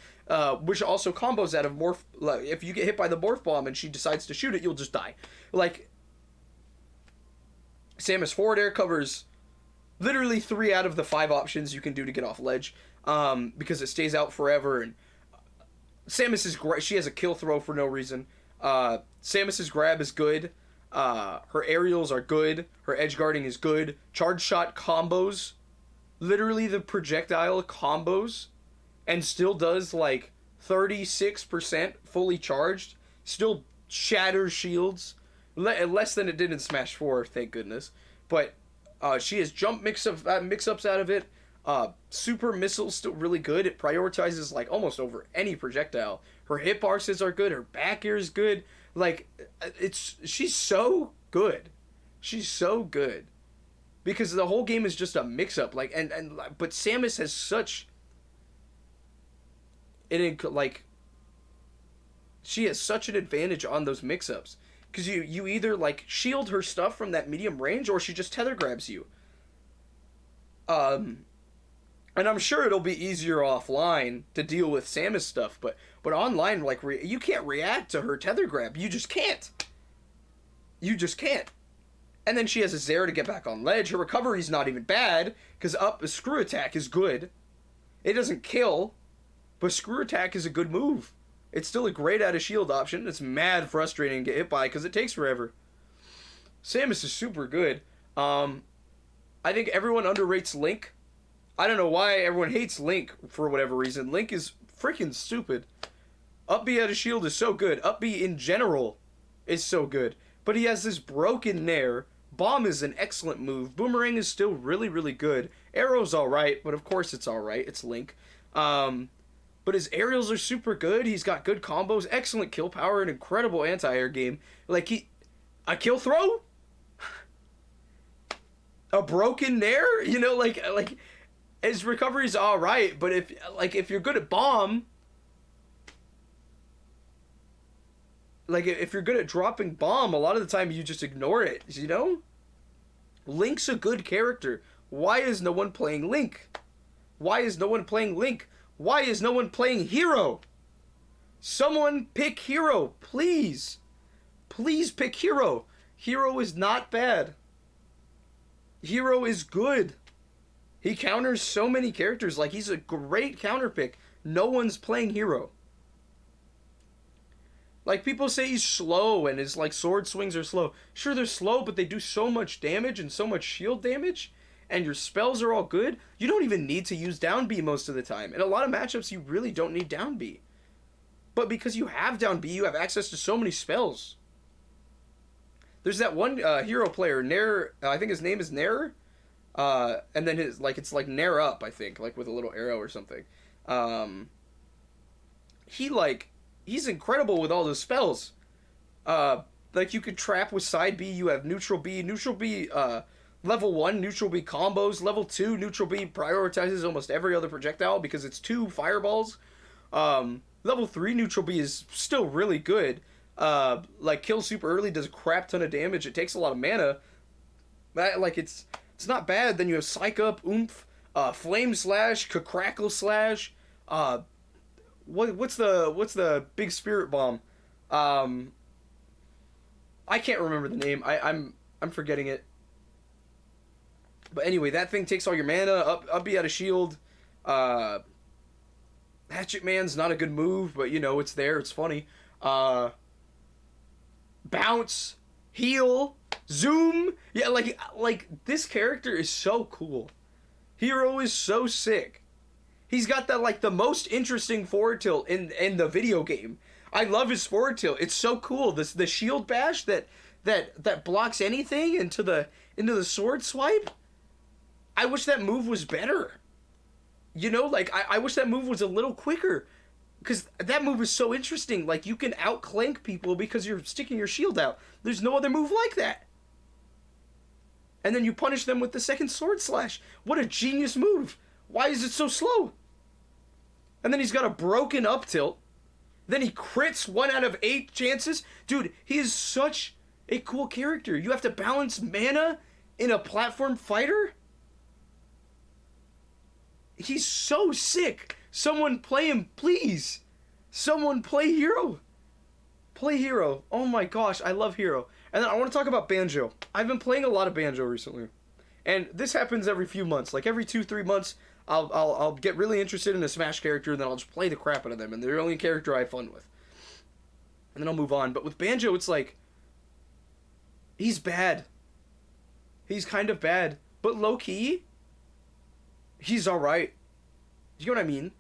Speaker 1: Which also combos out of morph. Like, if you get hit by the morph bomb and she decides to shoot it, you'll just die. Like, Samus forward air covers literally 3 out of the 5 options you can do to get off ledge, because it stays out forever. And Samus is great. She has a kill throw for no reason. Samus's grab is good. Her aerials are good. Her edge guarding is good. Charge shot combos. Literally the projectile combos, and still does like 36% fully charged. Still shatters shields. Less than it did in Smash 4, thank goodness. But she has jump mix-ups out of it. Super missile's still really good. It prioritizes like almost over any projectile. Her hip arses are good. Her back air is good. Like she's so good. She's so good. Because the whole game is just a mix-up. Like but Samus has such like she has such an advantage on those mix-ups. Because you either like shield her stuff from that medium range, or she just tether grabs you. And I'm sure it'll be easier offline to deal with Samus stuff, but online, like you can't react to her tether grab. You just can't. You just can't. And then she has a Zera to get back on ledge. Her recovery's not even bad, because a screw attack is good. It doesn't kill, but screw attack is a good move. It's still a great out of shield option. It's mad frustrating to get hit by because it takes forever. Samus is super good. I think everyone underrates Link. I don't know why everyone hates Link for whatever reason. Link is freaking stupid. Up B out of shield is so good. Up B in general is so good. But he has this broken Nair. Bomb is an excellent move. Boomerang is still really, really good. Arrow's alright, but of course it's alright. It's Link. But his aerials are super good. He's got good combos, excellent kill power, an incredible anti-air game. Like, a kill throw? A broken Nair? You know, like his recovery's alright, but if you're good at bomb, like, if you're good at dropping bomb, a lot of the time you just ignore it, you know? Link's a good character. Why is no one playing Link? Why is no one playing Link? Why is no one playing Hero? Someone pick Hero, please. Please pick Hero. Hero is not bad. Hero is good. He counters so many characters. Like, he's a great counter pick. No one's playing Hero. Like, people say he's slow and his, like, sword swings are slow. Sure, they're slow, but they do so much damage and so much shield damage. and your spells are all good, you don't even need to use down B most of the time. In a lot of matchups, you really don't need down B. But because you have down B, you have access to so many spells. There's that one hero player, Nair, I think his name is Nair, and then it's like Nair up, I think, like with a little arrow or something. Um, he's incredible with all those spells. Like you could trap with side B, you have neutral B, level 1 neutral B combos, level 2 neutral B prioritizes almost every other projectile because it's 2 fireballs. Level 3 neutral B is still really good. Like kills super early, does a crap ton of damage. It takes a lot of mana. Like it's not bad. Then you have Psych Up, Oomph, Flame Slash, Crackle Slash. What's the big spirit bomb? I can't remember the name. I'm forgetting it. But anyway, that thing takes all your mana. Up B out of shield. Hatchet Man's not a good move, but you know it's there. It's funny. Bounce, heal, zoom. Yeah, like this character is so cool. Hero is so sick. He's got that like the most interesting forward tilt in the video game. I love his forward tilt. It's so cool. The shield bash that blocks anything into the sword swipe. I wish that move was better. You know, like I wish that move was a little quicker. Because that move is so interesting. Like, you can outclank people because you're sticking your shield out. There's no other move like that. And then you punish them with the second sword slash. What a genius move. Why is it so slow? And then he's got a broken up tilt. Then he crits 1 out of 8 chances. Dude, he is such a cool character. You have to balance mana in a platform fighter? He's so sick. Someone play him, please. Someone play Hero. Play Hero. Oh my gosh, I love Hero. And then I want to talk about Banjo. I've been playing a lot of Banjo recently. And this happens every few months. Like every 2-3 months, I'll get really interested in a Smash character, and then I'll just play the crap out of them. And they're the only character I have fun with. And then I'll move on. But with Banjo, it's like, he's bad. He's kind of bad. But low-key, he's alright. Do you know what I mean?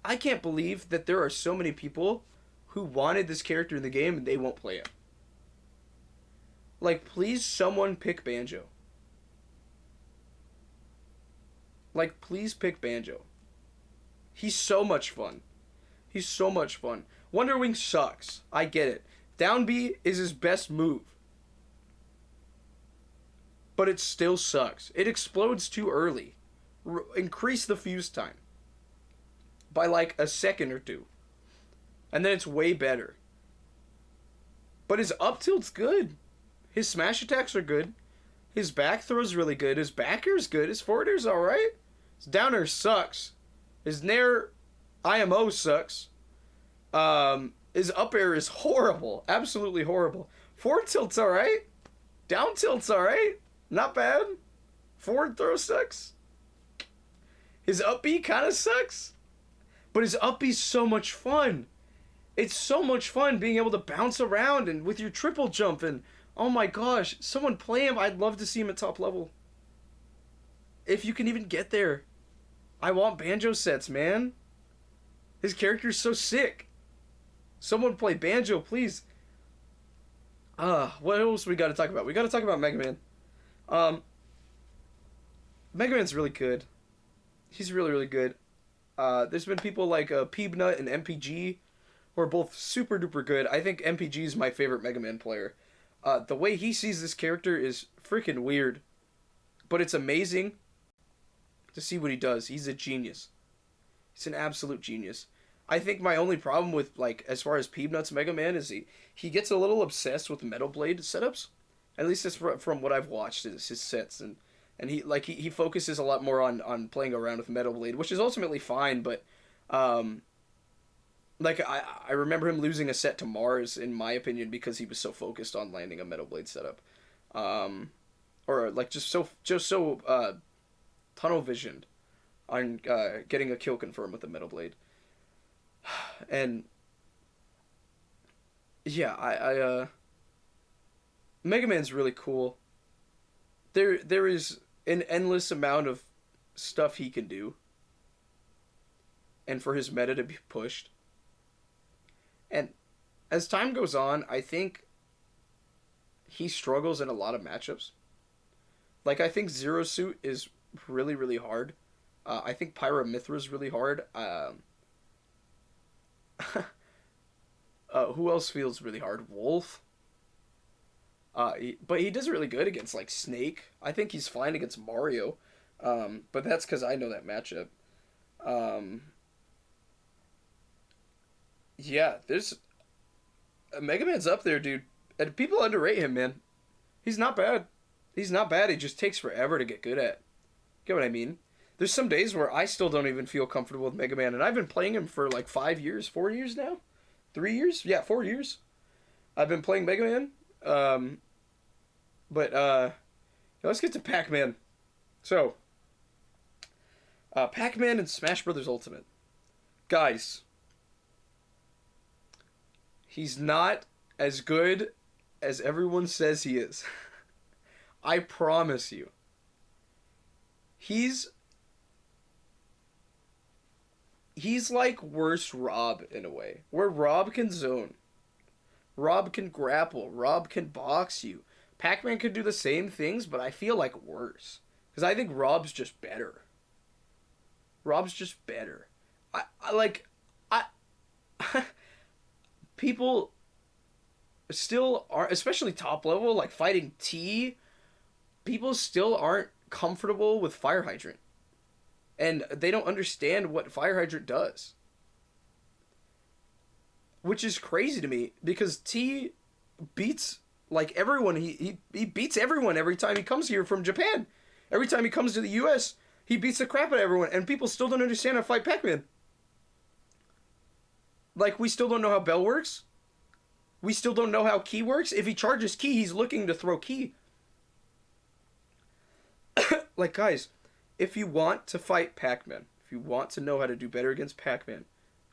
Speaker 1: I can't believe that there are so many people who wanted this character in the game and they won't play it. Like, please someone pick Banjo. Like, please pick Banjo. He's so much fun. He's so much fun. Wonder Wing sucks. I get it. Down B is his best move. But it still sucks. It explodes too early. Increase the fuse time by like a second or 2, and then it's way better. But his up tilt's good. His smash attacks are good. His back throw's really good. His back air's good. His forward air's alright. His down air sucks. His nair IMO sucks. His up air is horrible. Absolutely horrible. Forward tilt's alright. Down tilt's alright. Not bad. Forward throw sucks. His up B kind of sucks. But his up B's so much fun. It's so much fun being able to bounce around and with your triple jump, and oh my gosh, someone play him. I'd love to see him at top level. If you can even get there. I want Banjo sets, man. His character's so sick. Someone play Banjo, please. What else we gotta talk about? We gotta talk about Mega Man. Mega Man's really good. He's really, really good. There's been people like Peebnut and MPG who are both super duper good. I think MPG is my favorite Mega Man player. The way he sees this character is freaking weird. But it's amazing to see what he does. He's a genius. He's an absolute genius. I think my only problem with, like, as far as Peebnut's Mega Man is he gets a little obsessed with Metal Blade setups. At least that's from what I've watched, is his sets, and he focuses a lot more on playing around with Metal Blade, which is ultimately fine, but like I remember him losing a set to Mars, in my opinion, because he was so focused on landing a Metal Blade setup. Or like just so tunnel visioned on getting a kill confirmed with the Metal Blade. And yeah, Mega Man's really cool. there is an endless amount of stuff he can do, and for his meta to be pushed. And as time goes on, I think he struggles in a lot of matchups. Like, I think Zero Suit is really, really hard. I think Pyra/Mythra is really hard. Who else feels really hard? Wolf. But he does really good against, like, Snake. I think he's fine against Mario. But that's because I know that matchup. Yeah, there's... Mega Man's up there, dude. And people underrate him, man. He's not bad. He's not bad. He just takes forever to get good at. Get what I mean? There's some days where I still don't even feel comfortable with Mega Man, and I've been playing him for like 5 years, 4 years now? 3 years? Yeah, 4 years. I've been playing Mega Man. Let's get to Pac-Man. So, Pac-Man and Smash Bros. Ultimate. Guys, he's not as good as everyone says he is. I promise you. He's like worse Rob in a way. Where Rob can zone. Rob can grapple. Rob can box you. Pac-Man could do the same things, but I feel like worse. Because I think Rob's just better. Rob's just better. People still are, especially top level, like fighting T, people still aren't comfortable with Fire Hydrant. And they don't understand what Fire Hydrant does. Which is crazy to me, because T beats, like, everyone. He beats everyone every time he comes here from Japan. Every time he comes to the US, he beats the crap out of everyone, and people still don't understand how to fight Pac-Man. Like, we still don't know how Bell works. We still don't know how Ki works. If he charges Ki, he's looking to throw Ki. Like, guys, if you want to fight Pac-Man, if you want to know how to do better against Pac-Man,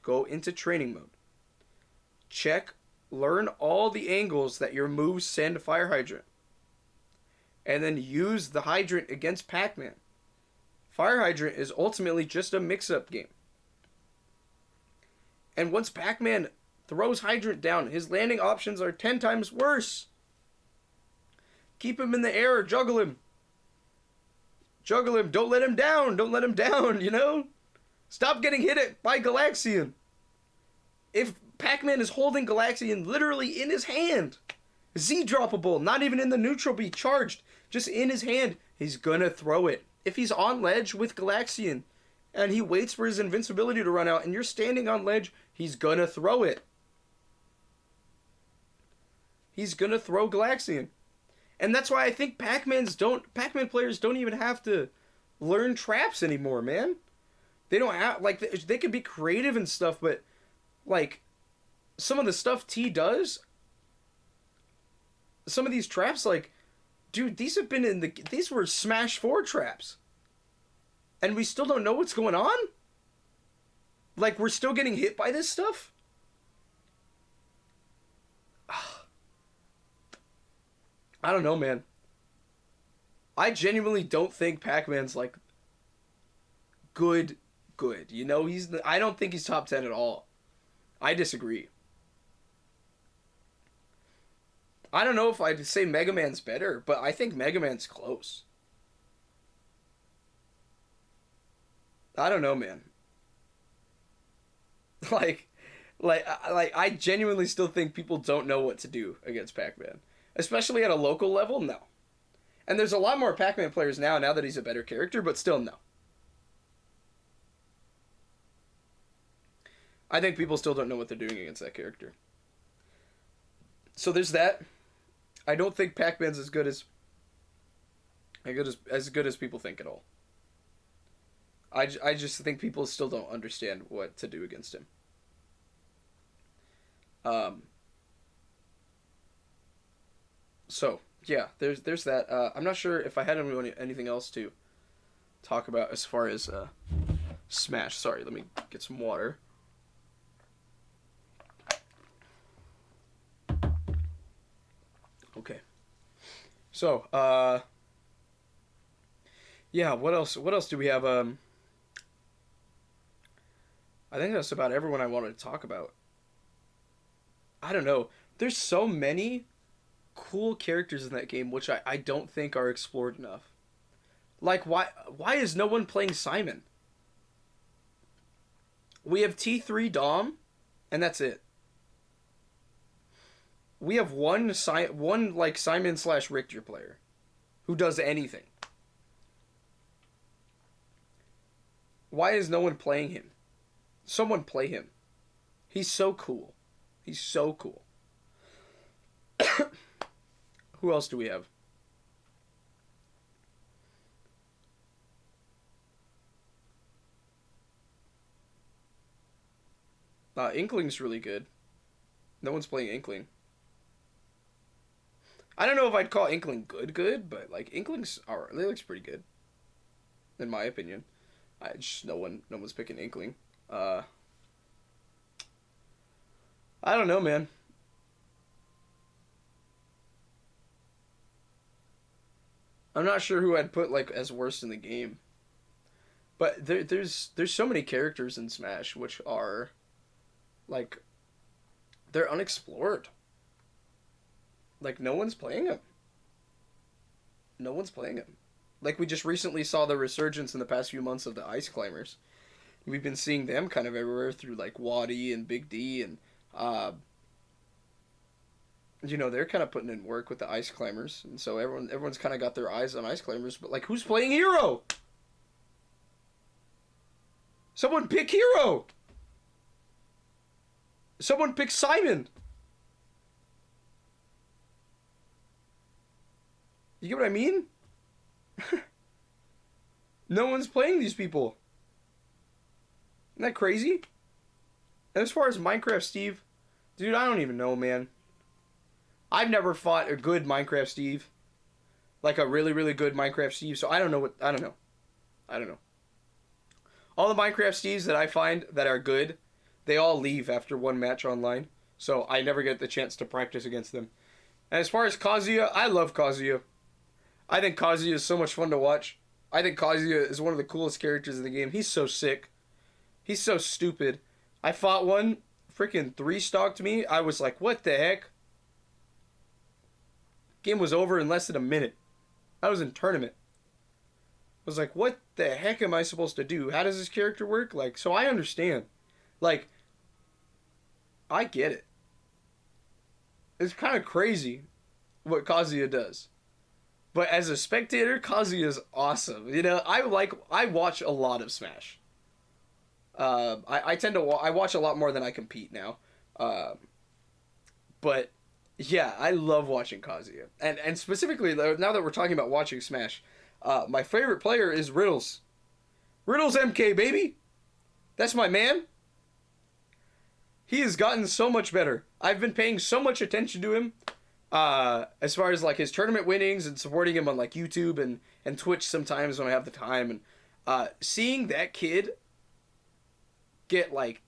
Speaker 1: go into training mode. Learn all the angles that your moves send Fire Hydrant. And then use the Hydrant against Pac-Man. Fire Hydrant is ultimately just a mix-up game. And once Pac-Man throws Hydrant down, his landing options are 10 times worse. Keep him in the air, juggle him. Juggle him, don't let him down, you know? Stop getting hit by Galaxian. If Pac-Man is holding Galaxian literally in his hand, Z-droppable, not even in the neutral be charged, just in his hand, he's gonna throw it. If he's on ledge with Galaxian, and he waits for his invincibility to run out, and you're standing on ledge, he's gonna throw it. He's gonna throw Galaxian. And that's why I think Pac-Man players don't even have to learn traps anymore, man. They don't have, like, they could be creative and stuff, but, like, some of the stuff T does, some of these traps, like, dude, these were Smash 4 traps. And we still don't know what's going on? Like, we're still getting hit by this stuff? I don't know, man. I genuinely don't think Pac-Man's, like, good. You know, I don't think he's top 10 at all. I disagree. I don't know if I'd say Mega Man's better, but I think Mega Man's close. I don't know, man. Like, I genuinely still think people don't know what to do against Pac-Man. Especially at a local level, no. And there's a lot more Pac-Man players now that he's a better character, but still, no. I think people still don't know what they're doing against that character. So there's that. I don't think Pac-Man's as good as people think at all. I just think people still don't understand what to do against him. So yeah, there's that. I'm not sure if I had anything else to talk about as far as Smash. Sorry, let me get some water. Okay. So Yeah, what else? What else do we have? I think that's about everyone I wanted to talk about. I don't know. There's so many cool characters in that game, which I don't think are explored enough. Like, why is no one playing Simon? We have T3 Dom, and that's it. We have one like Simon slash Richter player who does anything. Why is no one playing him? Someone play him. He's so cool. He's so cool. Who else do we have? Inkling's really good. No one's playing Inkling. I don't know if I'd call Inkling good, but like Inkling's are they looks pretty good, in my opinion. I just no one's picking Inkling. Uh, I don't know, man. I'm not sure who I'd put like as worst in the game. But there's so many characters in Smash which are like they're unexplored. Like no one's playing them. No one's playing them. Like we just recently saw the resurgence in the past few months of the Ice Climbers. We've been seeing them kind of everywhere through like Waddy and Big D and uh, they're kind of putting in work with the Ice Climbers, and so everyone's kind of got their eyes on Ice Climbers. But like, who's playing Hero? Someone pick Hero. Someone pick Simon. You get what I mean? No one's playing these people. Isn't that crazy? And as far as Minecraft Steve, dude, I don't even know, man. I've never fought a good Minecraft Steve. Like a really, really good Minecraft Steve, so I don't know I don't know. I don't know. All the Minecraft Steves that I find that are good, they all leave after one match online. So I never get the chance to practice against them. And as far as Kazuya, I love Kazuya. I think Kazuya is so much fun to watch. I think Kazuya is one of the coolest characters in the game. He's so sick. He's so stupid. I fought one, freaking 3-stalked me. I was like, what the heck? Game was over in less than a minute. I was in tournament. I was like, what the heck am I supposed to do? How does this character work? Like, so I understand. Like, I get it. It's kind of crazy what Kazuya does. But as a spectator, Kazuya is awesome. I watch a lot of Smash. I tend to I watch a lot more than I compete now. But yeah, I love watching Kazuya, and specifically now that we're talking about watching Smash, my favorite player is Riddles. Riddles MK baby, that's my man. He has gotten so much better. I've been paying so much attention to him. As far as like his tournament winnings and supporting him on like YouTube and Twitch sometimes when I have the time, and seeing that kid get like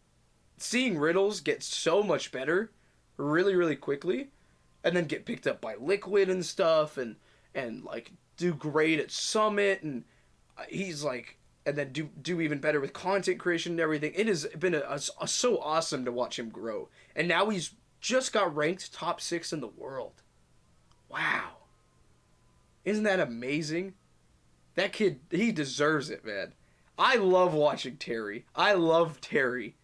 Speaker 1: seeing Riddles get so much better really really quickly, and then get picked up by Liquid and stuff, and like do great at Summit, and he's like, and then do even better with content creation and everything. It has been so awesome to watch him grow, and now he's just got ranked top 6 in the world. Wow, isn't that amazing? That kid, he deserves it, man. I love watching Terry. I love Terry.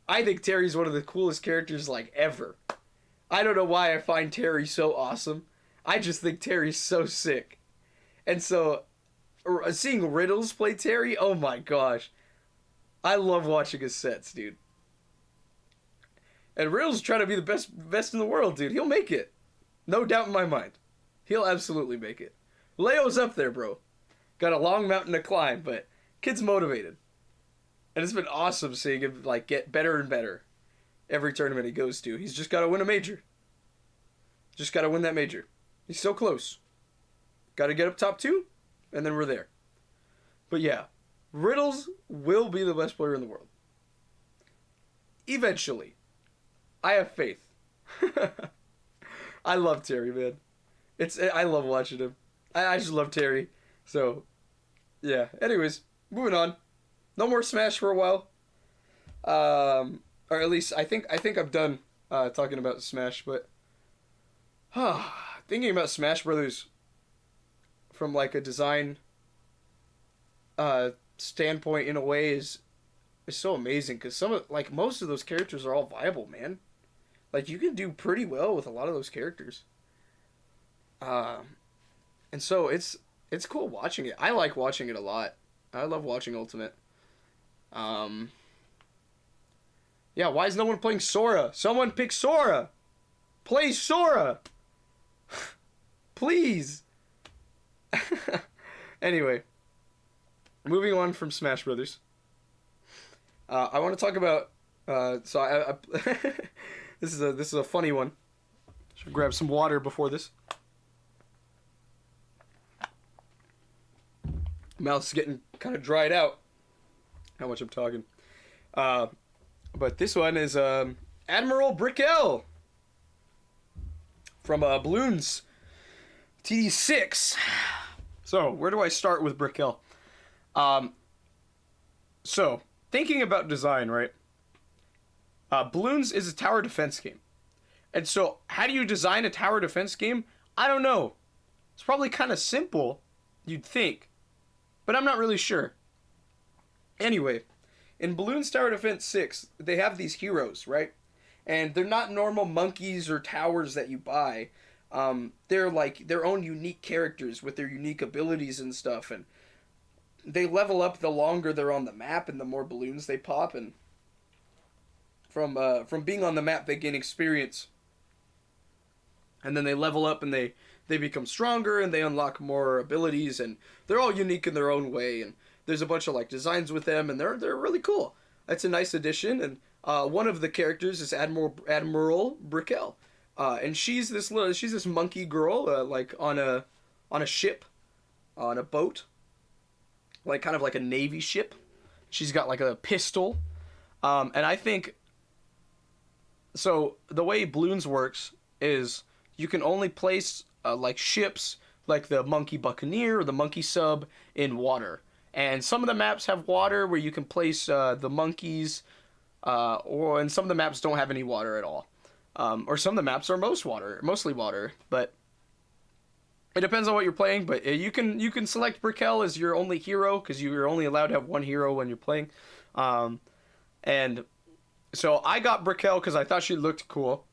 Speaker 1: I think Terry's one of the coolest characters like ever. I don't know why I find Terry so awesome. I just think Terry's so sick. And so, seeing Riddles play Terry, oh my gosh. I love watching his sets, dude. And Riddles trying to be the best in the world, dude. He'll make it. No doubt in my mind. He'll absolutely make it. Leo's up there, bro. Got a long mountain to climb, but kid's motivated. And it's been awesome seeing him like get better and better every tournament he goes to. He's just got to win a major. Just got to win that major. He's so close. Got to get up top 2, and then we're there. But yeah, Riddles will be the best player in the world. Eventually. I have faith. I love Terry, man. I love watching him. I just love Terry. So, Yeah. Anyways, moving on. No more Smash for a while. Or at least I think I'm done talking about Smash. But thinking about Smash Brothers from like a design standpoint in a way is so amazing because some of like most of those characters are all viable, man. Like you can do pretty well with a lot of those characters. And so it's cool watching it. I like watching it a lot. I love watching Ultimate. Um, yeah, why is no one playing Sora? Someone pick Sora. Play Sora. Please. Anyway, moving on from Smash Brothers. I want to talk about. So I this is a funny one. Should grab some water before this. Mouth's getting kind of dried out. How much I'm talking. But this one is Admiral Brickell from Bloons TD6. So where do I start with Brickell? So thinking about design, right? Bloons is a tower defense game. And so, how do you design a tower defense game? I don't know. It's probably kind of simple, you'd think. But I'm not really sure. Anyway, in Bloons Tower Defense 6, they have these heroes, right? And they're not normal monkeys or towers that you buy. They're like their own unique characters with their unique abilities and stuff. And they level up the longer they're on the map and the more balloons they pop. And from being on the map, they gain experience. And then they level up and they become stronger and they unlock more abilities. And they're all unique in their own way. And there's a bunch of like designs with them, and they're really cool. That's a nice addition. And one of the characters is Admiral Brickell, and she's this monkey girl, like on a ship, on a boat, like kind of like a navy ship. She's got like a pistol, and I think so. The way Bloons works is you can only place like ships, like the Monkey Buccaneer or the Monkey Sub, in water. And some of the maps have water where you can place the monkeys, and some of the maps don't have any water at all. Or some of the maps are mostly water. But it depends on what you're playing. But you can select Brickell as your only hero because you're only allowed to have one hero when you're playing. And so I got Brickell because I thought she looked cool.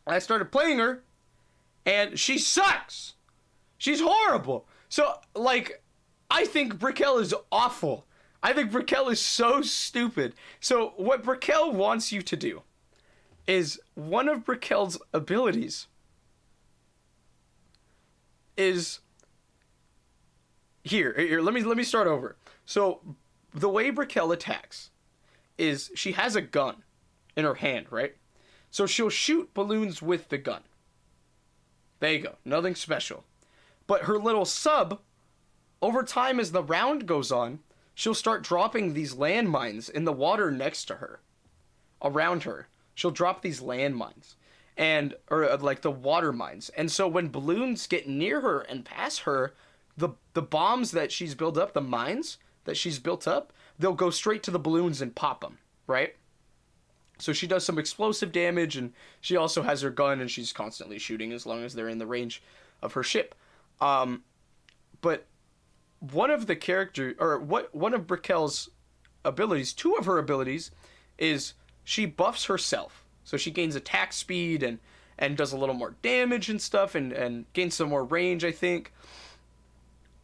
Speaker 1: I started playing her, and she sucks. She's horrible. So like, I think Brickell is awful. I think Brickell is so stupid. So what Brickell wants you to do is one of Brickell's abilities is here. Let me start over. So the way Brickell attacks is she has a gun in her hand, right? So she'll shoot balloons with the gun. There you go. Nothing special. But her little sub, over time as the round goes on, she'll start dropping these landmines in the water next to her. Around her. She'll drop these landmines. Or like the water mines. And so when balloons get near her and pass her, the bombs that she's built up, the mines that she's built up, they'll go straight to the balloons and pop them, right? So she does some explosive damage, and she also has her gun, and she's constantly shooting as long as they're in the range of her ship. But one of Brickell's abilities, two of her abilities, is she buffs herself. So she gains attack speed and does a little more damage and stuff, and gains some more range, I think.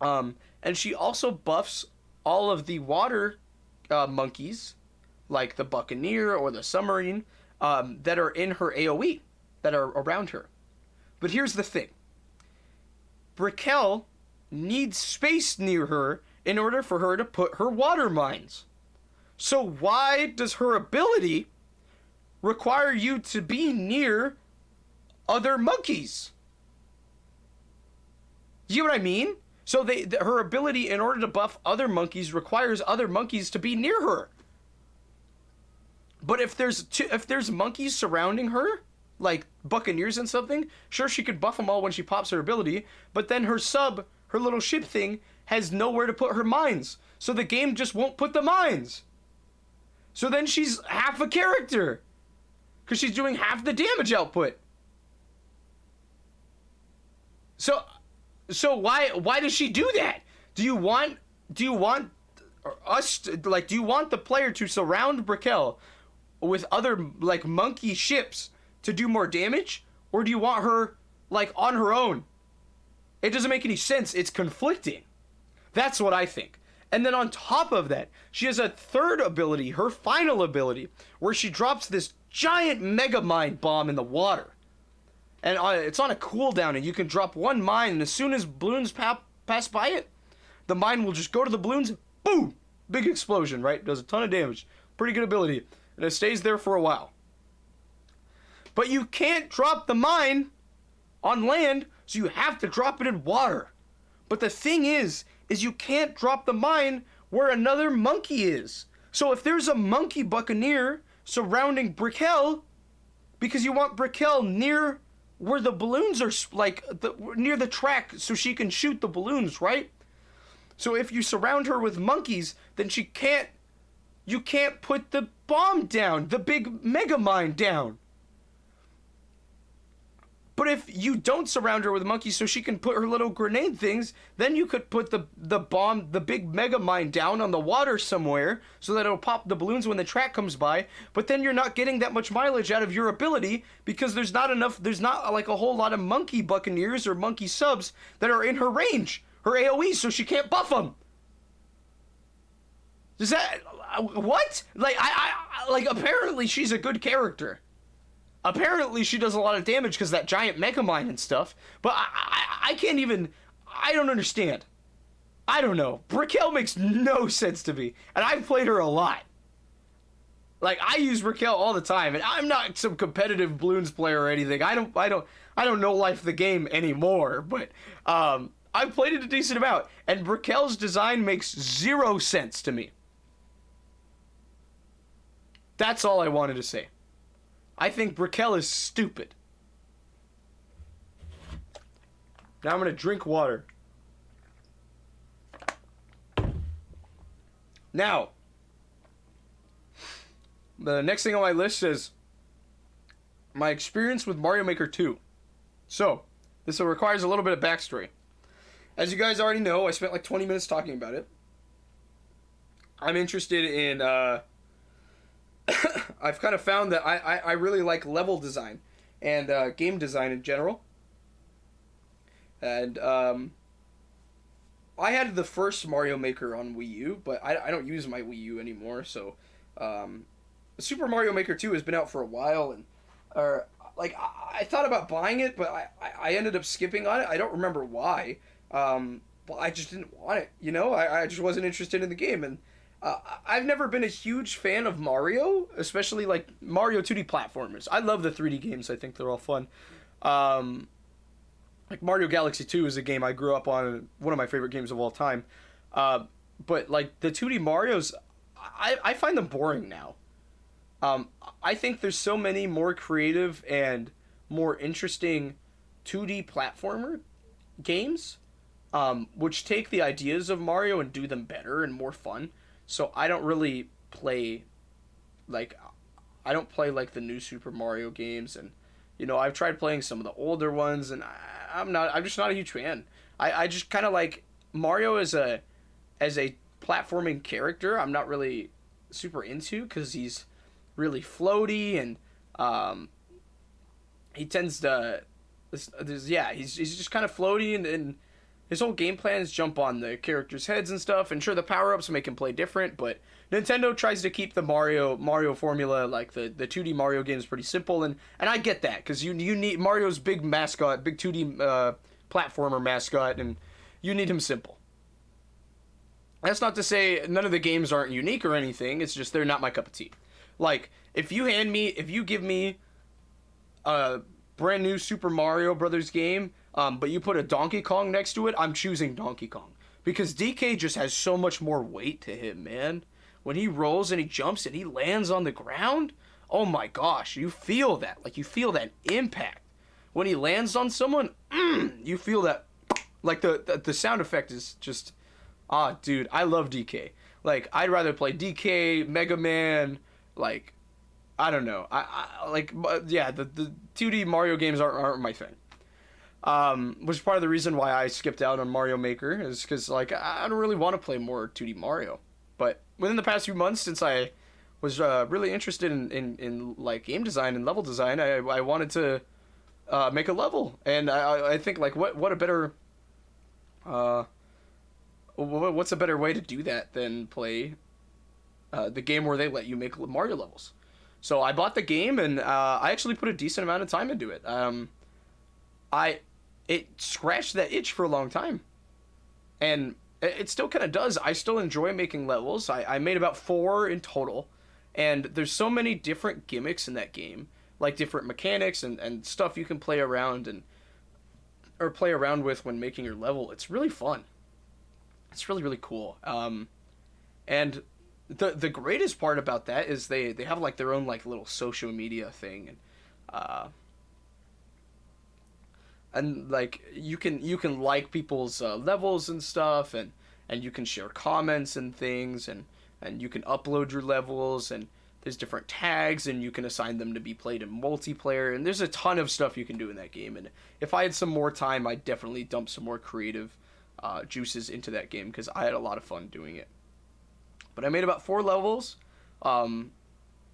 Speaker 1: And she also buffs all of the water monkeys, like the Buccaneer or the Submarine, that are in her AoE, that are around her. But here's the thing. Brickell needs space near her in order for her to put her water mines. So why does her ability require you to be near other monkeys? You know what I mean? So her ability, in order to buff other monkeys, requires other monkeys to be near her. But if there's monkeys surrounding her, like Buccaneers and something, sure, she could buff them all when she pops her ability, but then her sub, her little ship thing, has nowhere to put her mines. So the game just won't put the mines. So then she's half a character. Because she's doing half the damage output. So why does she do that? Do you want us to, like, do you want the player to surround Brickell with other, like, monkey ships to do more damage? Or do you want her, like, on her own? It doesn't make any sense. It's conflicting. That's what I think. And then on top of that, she has a third ability, her final ability, where she drops this giant mega mine bomb in the water. And it's on a cooldown, and you can drop one mine, and as soon as balloons pass by it, the mine will just go to the balloons, boom! Big explosion, right? Does a ton of damage. Pretty good ability. And it stays there for a while. But you can't drop the mine on land, so you have to drop it in water. But the thing is you can't drop the mine where another monkey is. So if there's a monkey buccaneer surrounding Brickell, because you want Brickell near where the balloons are, like, near the track, so she can shoot the balloons, right? So if you surround her with monkeys, then you can't put the bomb down, the big mega mine down. But if you don't surround her with monkeys so she can put her little grenade things, then you could put the bomb, the big mega mine down on the water somewhere so that it'll pop the balloons when the track comes by. But then you're not getting that much mileage out of your ability because there's not like a whole lot of monkey buccaneers or monkey subs that are in her range, her AoE, so she can't buff them. Does that, what? Like, like, apparently she's a good character. Apparently she does a lot of damage because that giant mega mine and stuff. But I can't even, I don't understand. I don't know. Brickell makes no sense to me. And I've played her a lot. Like, I use Brickell all the time. And I'm not some competitive Bloons player or anything. I don't know life the game anymore. But I've played it a decent amount. And Brickell's design makes 0 sense to me. That's all I wanted to say. I think Brickell is stupid. Now I'm going to drink water. Now, the next thing on my list is my experience with Mario Maker 2. So, this requires a little bit of backstory. As you guys already know, I spent like 20 minutes talking about it. I'm interested in, I've kind of found that I really like level design and game design in general. And I had the first Mario Maker on Wii U, but I don't use my Wii U anymore. So Super Mario Maker 2 has been out for a while, and I thought about buying it, but I ended up skipping on it. I don't remember why, but I just didn't want it. You know, I just wasn't interested in the game, and I've never been a huge fan of Mario, especially like Mario 2D platformers. I love the 3D games. I think they're all fun. Like Mario Galaxy 2 is a game I grew up on, one of my favorite games of all time. But like the 2D Marios, I find them boring now. I think there's so many more creative and more interesting 2D platformer games, which take the ideas of Mario and do them better and more fun. So I don't really play, like the new Super Mario games, and you know, I've tried playing some of the older ones, and I'm just not a huge fan. I just kind of like Mario as a platforming character. I'm not really super into because he's really floaty, and he tends to, he's just kind of floaty, and his whole game plan is jump on the characters' heads and stuff, and sure, the power-ups make him play different, but Nintendo tries to keep the Mario formula, like the 2D Mario games, pretty simple, and I get that, because you need Mario's big mascot, big 2D platformer mascot, and you need him simple. That's not to say none of the games aren't unique or anything, it's just they're not my cup of tea. Like, if you give me a brand new Super Mario Brothers game, but you put a Donkey Kong next to it, I'm choosing Donkey Kong. Because DK just has so much more weight to him, man. When he rolls and he jumps and he lands on the ground, oh my gosh, you feel that. Like, you feel that impact. When he lands on someone, you feel that. Like, the sound effect is just
Speaker 2: Ah, dude, I love DK. Like, I'd rather play DK, Mega Man, like, I don't know. Yeah, the 2D Mario games aren't my thing. Which is part of the reason why I skipped out on Mario Maker is because like I don't really want to play more 2D Mario. But within the past few months, since I was really interested in like game design and level design, I wanted to make a level, and I think like what a better uh, what's a better way to do that than play the game where they let you make Mario levels. So I bought the game, and I actually put a decent amount of time into it. I it scratched that itch for a long time, and it still kind of does. I still enjoy making levels. I made about 4 in total, and there's so many different gimmicks in that game, like different mechanics and stuff you can play around and or play around with when making your level. It's really fun. It's really really cool. And the greatest part about that is they have like their own like little social media thing, uh, and like you can like people's levels and stuff, and you can share comments and things, and you can upload your levels, and there's different tags, and you can assign them to be played in multiplayer, and there's a ton of stuff you can do in that game. And if I had some more time, I'd definitely dump some more creative juices into that game because I had a lot of fun doing it. But I made about 4 levels, um,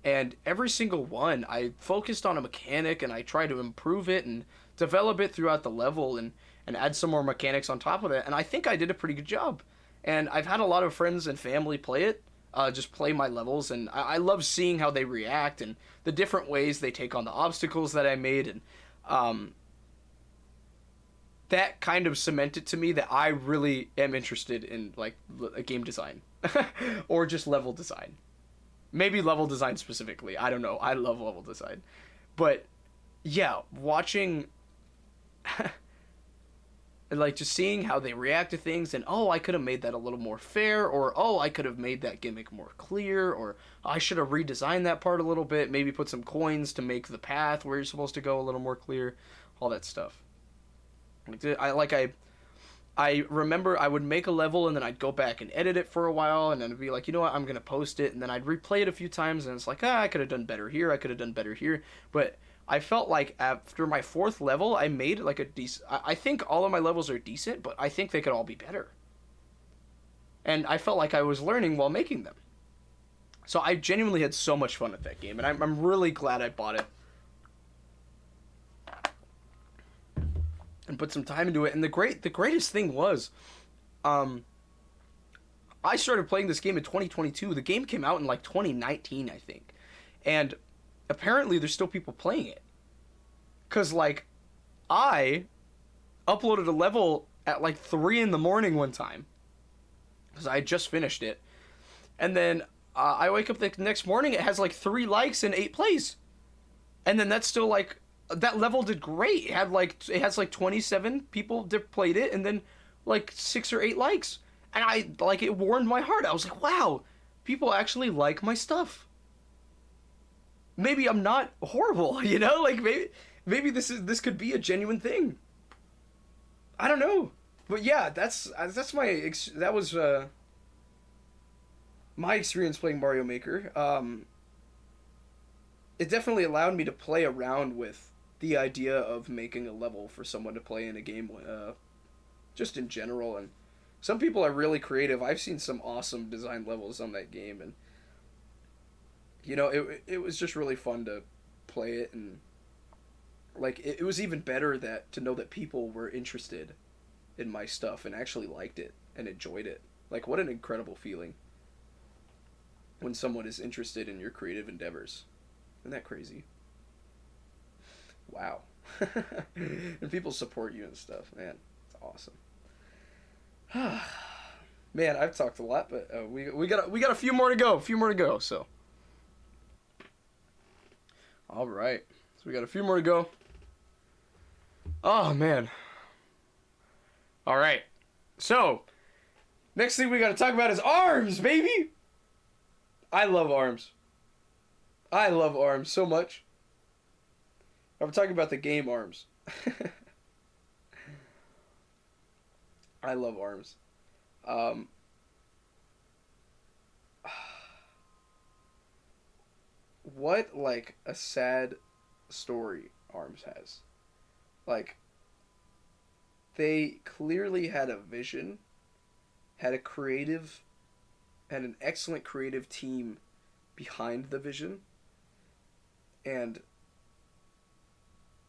Speaker 2: and every single one I focused on a mechanic, and I tried to improve it and develop it throughout the level, and add some more mechanics on top of it, and I think I did a pretty good job. And I've had a lot of friends and family play it, just play my levels, and I love seeing how they react and the different ways they take on the obstacles that I made. And um, that kind of cemented to me that I really am interested in like a game design or just level design. Maybe level design specifically. I don't know. I love level design. But yeah, watching like just seeing how they react to things, and oh, I could have made that a little more fair, or oh, I could have made that gimmick more clear, or I should have redesigned that part a little bit, maybe put some coins to make the path where you're supposed to go a little more clear, all that stuff. I remember I would make a level, and then I'd go back and edit it for a while, and then I'd be like, you know what, I'm gonna post it, and then I'd replay it a few times, and it's like, I could have done better here, I could have done better here. But I felt like after my 4th level, I made like a decent. I think all of my levels are decent, but I think they could all be better. And I felt like I was learning while making them. So I genuinely had so much fun with that game, and I'm really glad I bought it and put some time into it. And the greatest thing was, um, I started playing this game in 2022. The game came out in like 2019, I think, and apparently there's still people playing it. Cause like I uploaded a level at like 3 in the morning one time because I had just finished it, and then I wake up the next morning, it has like 3 likes and 8 plays, and then that's still like that level did great. It has like 27 people that played it, and then like 6 or 8 likes, and I like it warmed my heart. I was like, wow, people actually like my stuff. Maybe I'm not horrible, you know? Like maybe this could be a genuine thing. I don't know. But yeah, that was my experience playing Mario Maker. It definitely allowed me to play around with the idea of making a level for someone to play in a game, just in general. And some people are really creative. I've seen some awesome design levels on that game, and it was just really fun to play it. And like it was even better that to know that people were interested in my stuff and actually liked it and enjoyed it. Like, what an incredible feeling when someone is interested in your creative endeavors. Isn't that crazy? Wow. And people support you and stuff, man. It's awesome. Man, I've talked a lot, but we got a few more to go. A few more to go. So, all right. So we got a few more to go. Oh man. All right. So, next thing we got to talk about is ARMS, baby. I love ARMS. I love ARMS so much. I'm talking about the game ARMS. I love ARMS.
Speaker 1: what like a sad story Arms has. Like, they clearly had a vision, had an excellent creative team behind the vision, and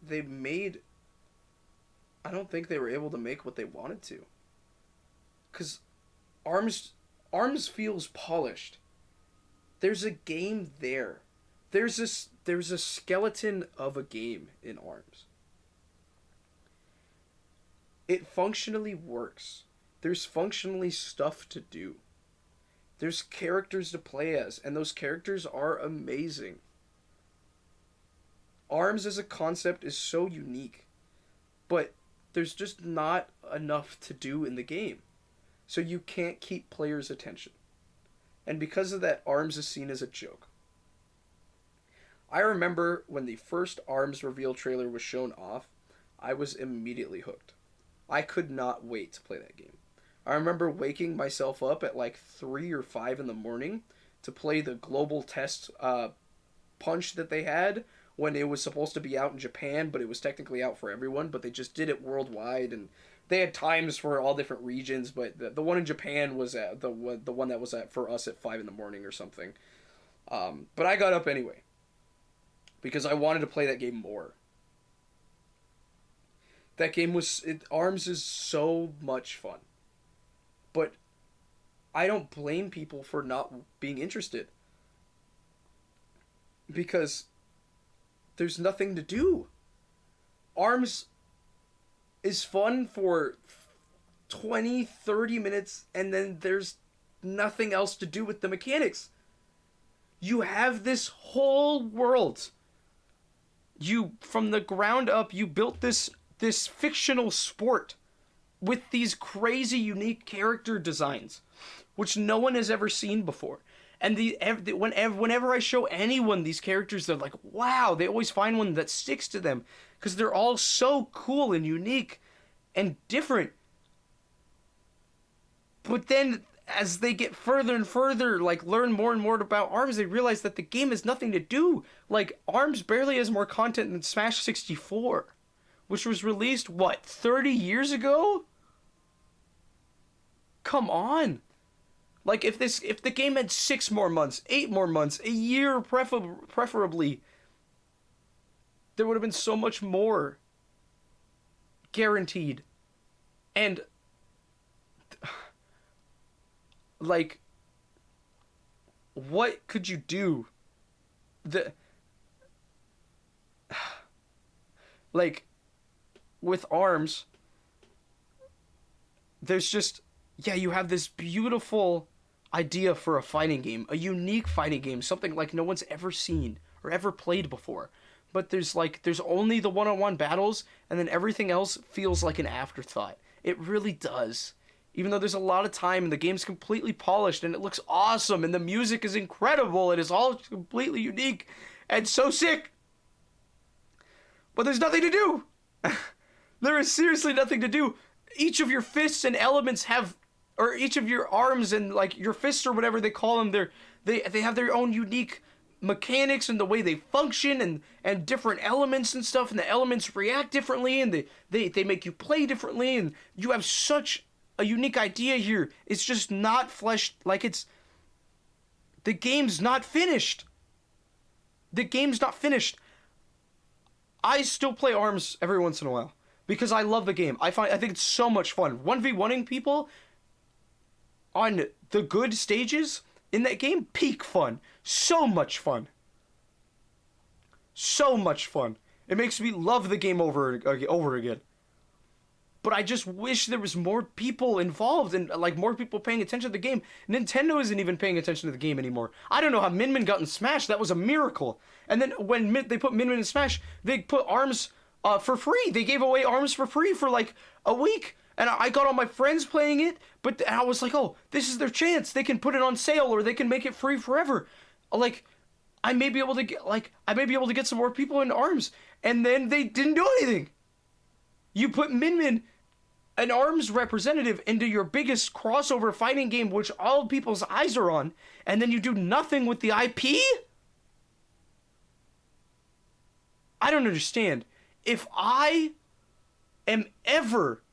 Speaker 1: they made. I don't think they were able to make what they wanted to. Cause Arms feels polished. There's a game there. There's a skeleton of a game in Arms. It functionally works. There's functionally stuff to do. There's characters to play as, and those characters are amazing. Arms as a concept is so unique, but there's just not enough to do in the game. So you can't keep players' attention. And because of that, Arms is seen as a joke. I remember when the first Arms reveal trailer was shown off, I was immediately hooked. I could not wait to play that game. I remember waking myself up at like 3 or 5 in the morning to play the global test punch that they had when it was supposed to be out in Japan, but it was technically out for everyone, but they just did it worldwide, and they had times for all different regions, but the one in Japan was at the one that was at for us at 5 in the morning or something. But I got up anyway because I wanted to play that game more. That game Arms is so much fun. But I don't blame people for not being interested. Because there's nothing to do. Arms is fun for 20, 30 minutes, and then there's nothing else to do with the mechanics. You have this whole world. From the ground up, you built this fictional sport with these crazy unique character designs, which no one has ever seen before. And whenever I show anyone these characters, they're like, wow, they always find one that sticks to them because they're all so cool and unique and different. But then as they get further and further, like learn more and more about Arms, they realize that the game has nothing to do. Like, Arms barely has more content than Smash 64, which was released, 30 years ago? Come on. Like, if the game had 6 more months, 8 more months, a year preferably, there would have been so much more. Guaranteed. And, like, what could you do? Like, with Arms, there's just, you have this beautiful idea for a fighting game, a unique fighting game, something like no one's ever seen or ever played before. But there's only the one-on-one battles, and then everything else feels like an afterthought. It really does. Even though there's a lot of time, and the game's completely polished, and it looks awesome, and the music is incredible, it is all completely unique, and so sick. But there's nothing to do. There is seriously nothing to do. Each of your fists and elements have, or each of your arms and like your fists or whatever they call them, they have their own unique mechanics and the way they function and different elements and stuff, and the elements react differently, and they make you play differently, and you have such a unique idea here. It's just not fleshed, the game's not finished. The game's not finished. I still play Arms every once in a while because I love the game. I think it's so much fun. 1v1ing people on the good stages in that game, peak fun. So much fun. So much fun. It makes me love the game over again. But I just wish there was more people involved and more people paying attention to the game. Nintendo isn't even paying attention to the game anymore. I don't know how Min Min got in Smash. That was a miracle. And then when they put Min Min in Smash, they put Arms for free. They gave away Arms for free for a week. And I got all my friends playing it, but I was like, oh, this is their chance. They can put it on sale or they can make it free forever. I may be able to get some more people in Arms. And then they didn't do anything. You put Min Min, an Arms representative, into your biggest crossover fighting game, which all people's eyes are on, and then you do nothing with the IP?
Speaker 2: I don't understand. If I am ever,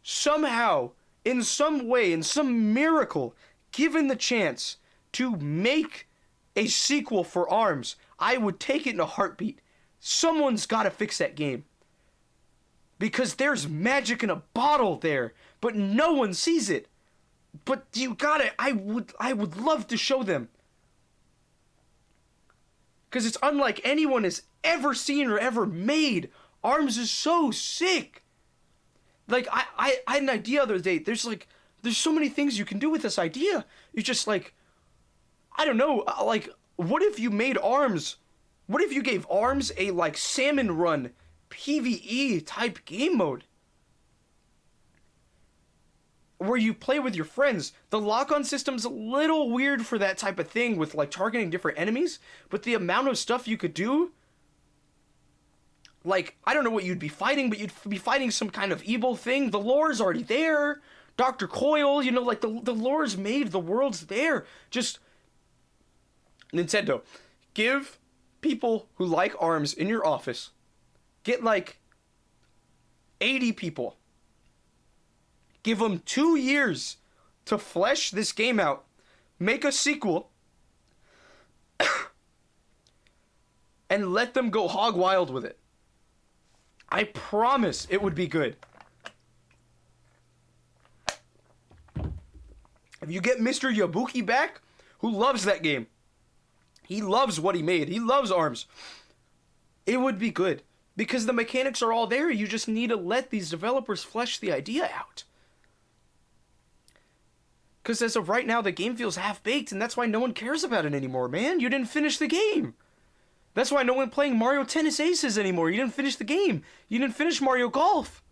Speaker 2: somehow, in some way, in some miracle, given the chance to make a sequel for ARMS, I would take it in a heartbeat. Someone's got to fix that game. Because there's magic in a bottle there, but no one sees it. But you got it. I would love to show them. Because it's unlike anyone has ever seen or ever made. ARMS is so sick. Like, I had an idea the other day. There's so many things you can do with this idea. You just, like, I don't know, like, what if you made ARMS? What if you gave ARMS a, like, salmon run PvE type game mode? Where you play with your friends. The lock-on system's a little weird for that type of thing with, like, targeting different enemies. But the amount of stuff you could do, like, I don't know what you'd be fighting, but you'd be fighting some kind of evil thing. The lore's already there. Dr. Coyle, you know, like, the lore's made, the world's there. Just, Nintendo, give people who like ARMS in your office, get, like, 80 people. Give them 2 years to flesh this game out, make a sequel, and let them go hog wild with it. I promise it would be good. If you get Mr. Yabuki back, who loves that game, he loves what he made, he loves ARMS, it would be good. Because the mechanics are all there, you just need to let these developers flesh the idea out. Because as of right now, the game feels half-baked, and that's why no one cares about it anymore, man. You didn't finish the game. That's why no one playing Mario Tennis Aces anymore. You didn't finish the game. You didn't finish Mario Golf.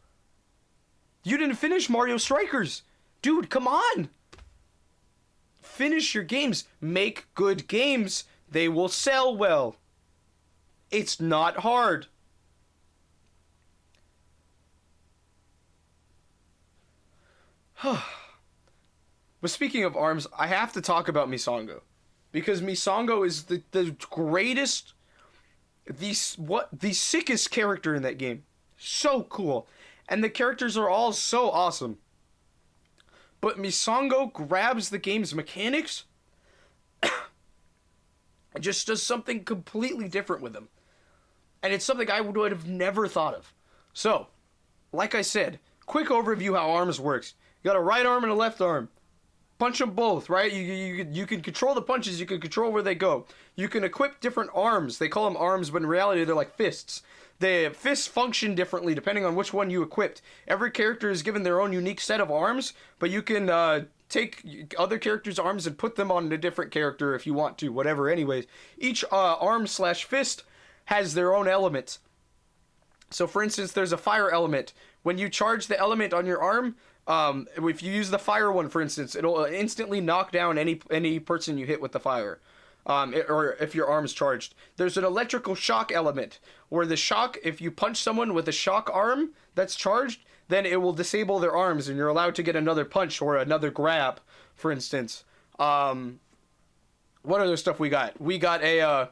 Speaker 2: You didn't finish Mario Strikers. Dude, come on. Finish your games. Make good games. They will sell well. It's not hard. But speaking of ARMS, I have to talk about Misongo. Because Misongo is the greatest, the sickest character in that game. So cool. And the characters are all so awesome. But Misongo grabs the game's mechanics and just does something completely different with them. And it's something I would have never thought of. So, like I said, quick overview how ARMS works. You got a right arm and a left arm. Punch them both, right? You can control the punches, you can control where they go. You can equip different arms. They call them arms, but in reality they're like fists. The fists function differently depending on which one you equipped. Every character is given their own unique set of arms, but you can take other characters' arms and put them on a different character if you want to, whatever. Anyways, each arm/fist has their own element. So for instance, there's a fire element. When you charge the element on your arm, if you use the fire one, for instance, it'll instantly knock down any person you hit with the fire. Or if your arm's charged. There's an electrical shock element, where the shock, if you punch someone with a shock arm that's charged, then it will disable their arms, and you're allowed to get another punch or another grab, for instance. What other stuff we got? We got a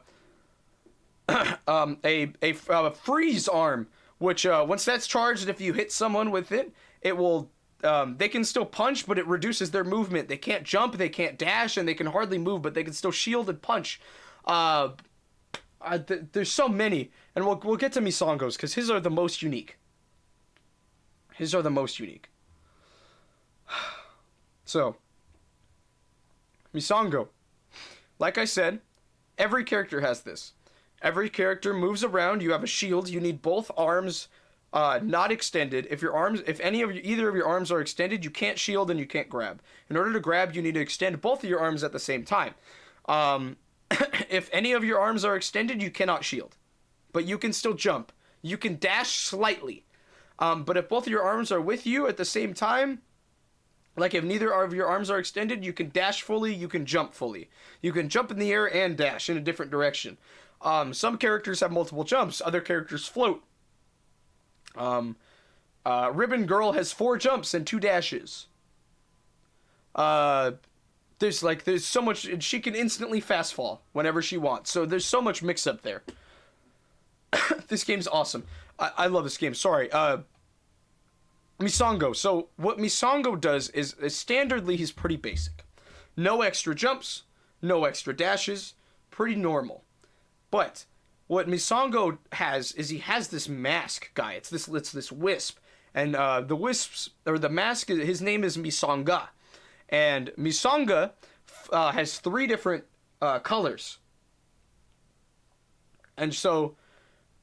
Speaker 2: freeze arm, which once that's charged, if you hit someone with it, it will. They can still punch, but it reduces their movement. They can't jump, they can't dash, and they can hardly move, but they can still shield and punch. There's so many, and we'll get to Misongo's, because his are the most unique. So, Misongo. Like I said, every character has this. Every character moves around, you have a shield, you need both arms not extended. If either of your arms are extended, you can't shield and you can't grab. In order to grab, you need to extend both of your arms at the same time. If any of your arms are extended, you cannot shield. But you can still jump. You can dash slightly. But if both of your arms are with you at the same time, like if neither of your arms are extended, you can dash fully, you can jump fully. You can jump in the air and dash in a different direction. Some characters have multiple jumps, other characters float. Ribbon Girl has 4 jumps and 2 dashes. There's so much, she can instantly fast fall whenever she wants. So there's so much mix up there. This game's awesome. I love this game. Sorry. Misongo. So what Misongo does is standardly he's pretty basic. No extra jumps, no extra dashes, pretty normal. But what Misongo has is he has this mask guy. It's this wisp, and the wisp's or the mask. His name is Misonga, and Misonga has 3 different colors. And so,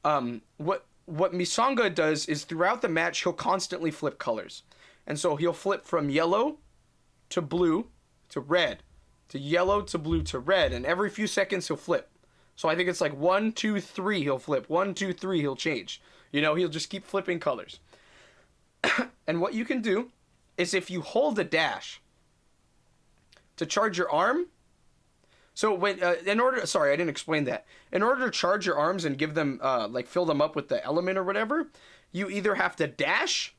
Speaker 2: what Misonga does is throughout the match he'll constantly flip colors, and so he'll flip from yellow to blue to red to yellow to blue to red, and every few seconds he'll flip. So I think it's like 1, 2, 3 he'll flip, 1, 2, 3 he'll change. You know, he'll just keep flipping colors. And what you can do is if you hold a dash to charge your arm. So when I didn't explain that. In order to charge your arms and give them fill them up with the element or whatever, you either have to dash.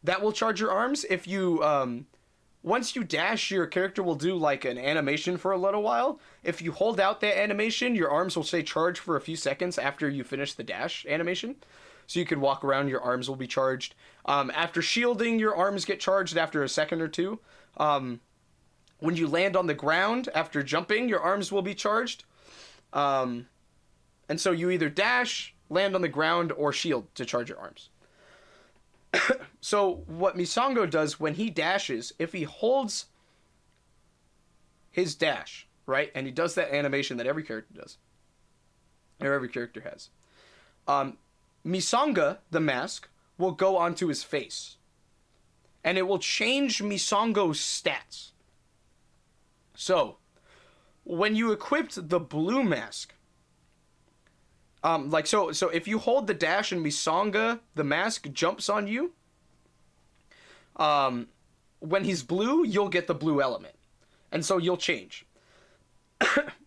Speaker 2: That will charge your arms. If you once you dash, your character will do like an animation for a little while. If you hold out that animation, your arms will stay charged for a few seconds after you finish the dash animation. So you can walk around, your arms will be charged. After shielding, your arms get charged after a second or two. When you land on the ground after jumping, your arms will be charged. And so you either dash, land on the ground, or shield to charge your arms. So what Misongo does when he dashes, if he holds his dash, right, and he does that animation that every character does, or every character has, Misonga, the mask, will go onto his face. And it will change Misongo's stats. So, when you equipped the blue mask, so if you hold the dash and Misonga, the mask, jumps on you, when he's blue, you'll get the blue element. And so you'll change.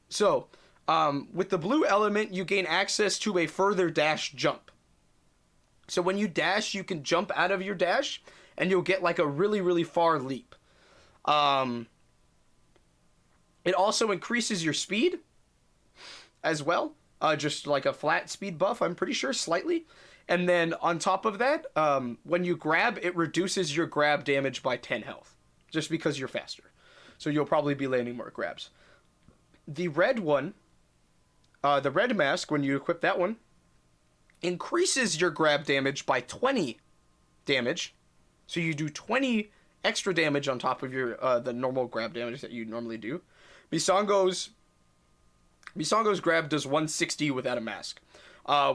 Speaker 2: So, with the blue element, you gain access to a further dash jump. So when you dash, you can jump out of your dash, and you'll get like a really, really far leap. It also increases your speed as well. Just like a flat speed buff, I'm pretty sure, slightly. And then on top of that, when you grab, it reduces your grab damage by 10 health. Just because you're faster. So you'll probably be landing more grabs. The red one, the red mask, when you equip that one, increases your grab damage by 20 damage. So you do 20 extra damage on top of your the normal grab damage that you normally do. Misongo's grab does 160 without a mask.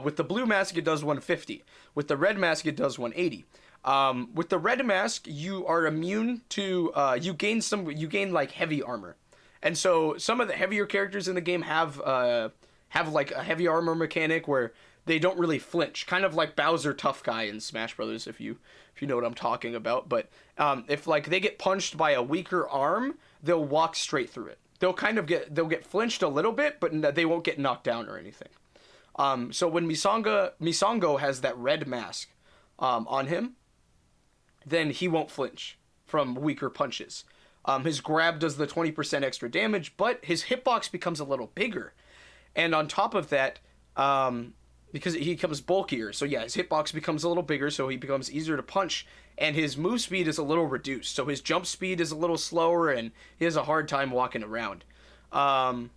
Speaker 2: With the blue mask, it does 150. With the red mask, it does 180. With the red mask, you are immune to you gain like heavy armor, and so some of the heavier characters in the game have like a heavy armor mechanic where they don't really flinch, kind of like Bowser Tough Guy in Smash Brothers, if you know what I'm talking about. But if like they get punched by a weaker arm, they'll walk straight through it. They'll get flinched a little bit, but they won't get knocked down or anything. So when Misongo has that red mask on him, then he won't flinch from weaker punches. His grab does the 20% extra damage, but his hitbox becomes a little bigger. And on top of that, because he becomes bulkier, so yeah, his hitbox becomes a little bigger, so he becomes easier to punch, and his move speed is a little reduced, so his jump speed is a little slower, and he has a hard time walking around. And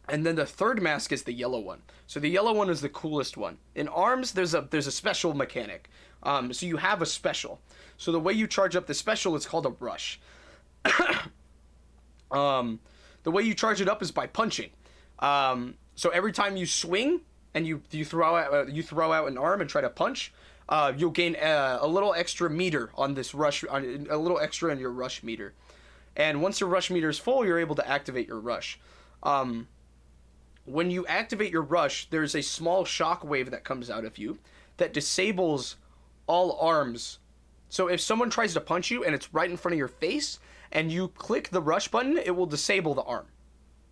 Speaker 2: then the third mask is the yellow one. So the yellow one is the coolest one. In ARMS, there's a special mechanic. So you have a special. So the way you charge up the special is called a rush. The way you charge it up is by punching. So every time you swing and you throw out an arm and try to punch, you'll gain a little extra meter on this rush, a little extra in your rush meter. And once your rush meter is full, you're able to activate your rush. When you activate your rush, there's a small shock wave that comes out of you that disables all arms. So if someone tries to punch you and it's right in front of your face, and you click the rush button, it will disable the arm.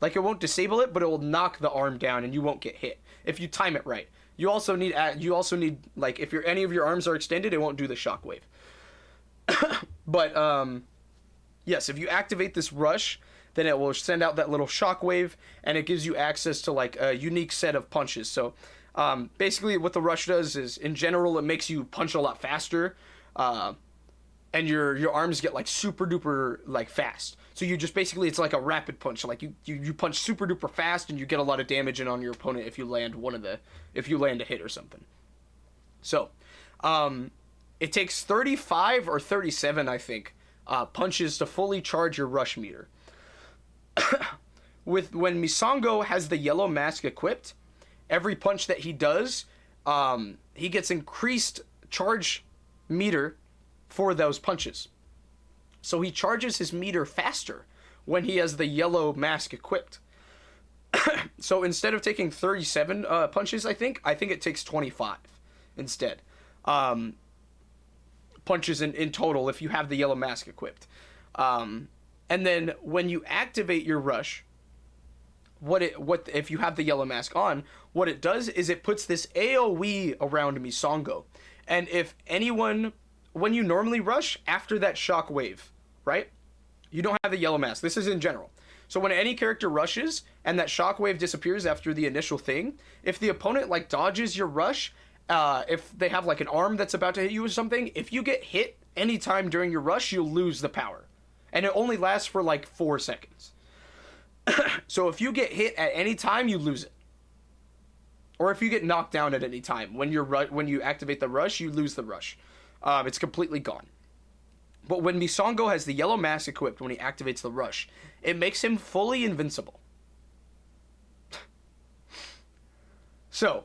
Speaker 2: Like, it won't disable it, but it will knock the arm down and you won't get hit if you time it right. You also need like, if any of your arms are extended, it won't do the shock wave. But yes, if you activate this rush, then it will send out that little shock wave, and it gives you access to like a unique set of punches. So Basically, what the rush does is, in general, it makes you punch a lot faster, and your arms get like super duper like fast. So you just basically, it's like a rapid punch. Like you punch super duper fast, and you get a lot of damage in on your opponent if you land a hit or something. So, it takes 35 or 37, I think, punches to fully charge your rush meter. When Misongo has the yellow mask equipped, every punch that he does, he gets increased charge meter for those punches. So he charges his meter faster when he has the yellow mask equipped. So instead of taking 37 punches, I think it takes 25 instead. Punches in total if you have the yellow mask equipped. And then when you activate your rush, what if you have the yellow mask on, what it does is it puts this AoE around Misongo. And if anyone, when you normally rush after that shock wave, right? You don't have the yellow mask. This is in general. So when any character rushes and that shock wave disappears after the initial thing, if the opponent like dodges your rush, if they have like an arm that's about to hit you or something, if you get hit anytime during your rush, you'll lose the power. And it only lasts for like 4 seconds. So if you get hit at any time, you lose it. Or if you get knocked down at any time, when you activate the rush, you lose the rush. It's completely gone. But when Misongo has the yellow mask equipped when he activates the rush, it makes him fully invincible. So,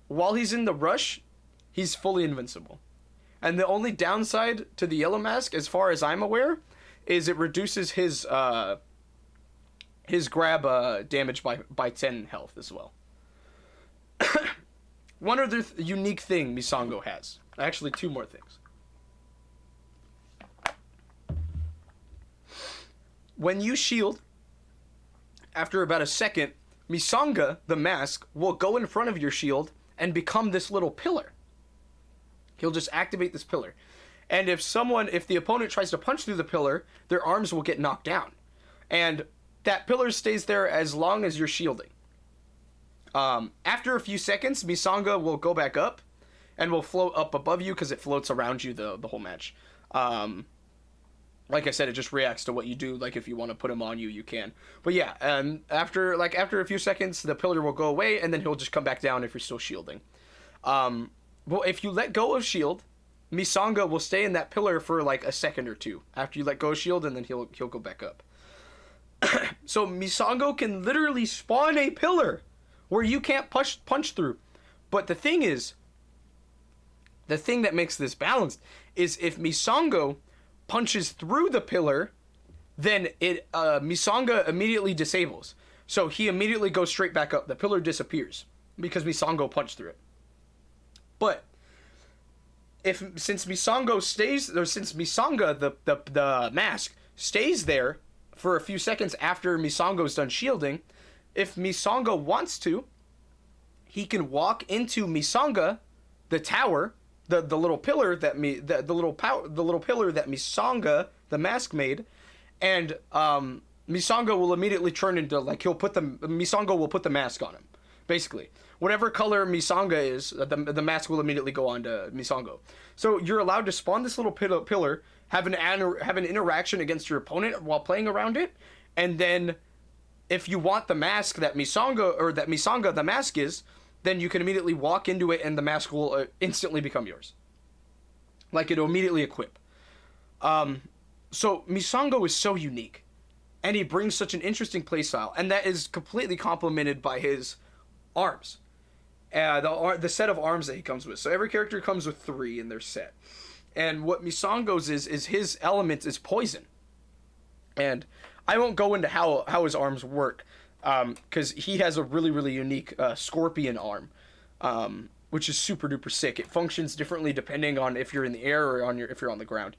Speaker 2: while he's in the rush, he's fully invincible. And the only downside to the yellow mask, as far as I'm aware, is it reduces his grab damage by 10 health as well. One other unique thing Misongo has. Actually, 2 more things. When you shield, after about a second, Misonga, the mask, will go in front of your shield and become this little pillar. He'll just activate this pillar. And if the opponent tries to punch through the pillar, their arms will get knocked down. And that pillar stays there as long as you're shielding. After a few seconds, Misonga will go back up and will float up above you because it floats around you the whole match. Like I said, it just reacts to what you do. Like if you want to put him on you, you can. But yeah, after a few seconds, the pillar will go away, and then he'll just come back down if you're still shielding. Well, if you let go of shield, Misonga will stay in that pillar for like a second or 2 after you let go of shield, and then he'll go back up. So Misongo can literally spawn a pillar where you can't punch through. But the thing that makes this balanced is if Misongo punches through the pillar, then Misonga immediately disables. So he immediately goes straight back up. The pillar disappears because Misongo punched through it. But since Misonga, the mask, stays there for a few seconds after Misongo's done shielding, if Misonga wants to, he can walk into Misonga, the tower, the little pillar that the little pillar that Misonga, the mask, made, and Misonga will immediately turn into Misonga will put the mask on him. Basically, whatever color Misonga is, the mask will immediately go on to Misongo. So you're allowed to spawn this little pillar, have an interaction against your opponent while playing around it, and then if you want the mask that Misonga the mask is, then you can immediately walk into it and the mask will instantly become yours. Like it'll immediately equip. So Misongo is so unique, and he brings such an interesting playstyle, and that is completely complemented by his arms. The set of arms that he comes with. So every character comes with 3 in their set. And what Misongo's is his element is poison. And I won't go into how his arms work, because he has a really, really unique scorpion arm, which is super duper sick. It functions differently depending on if you're in the air or if you're on the ground.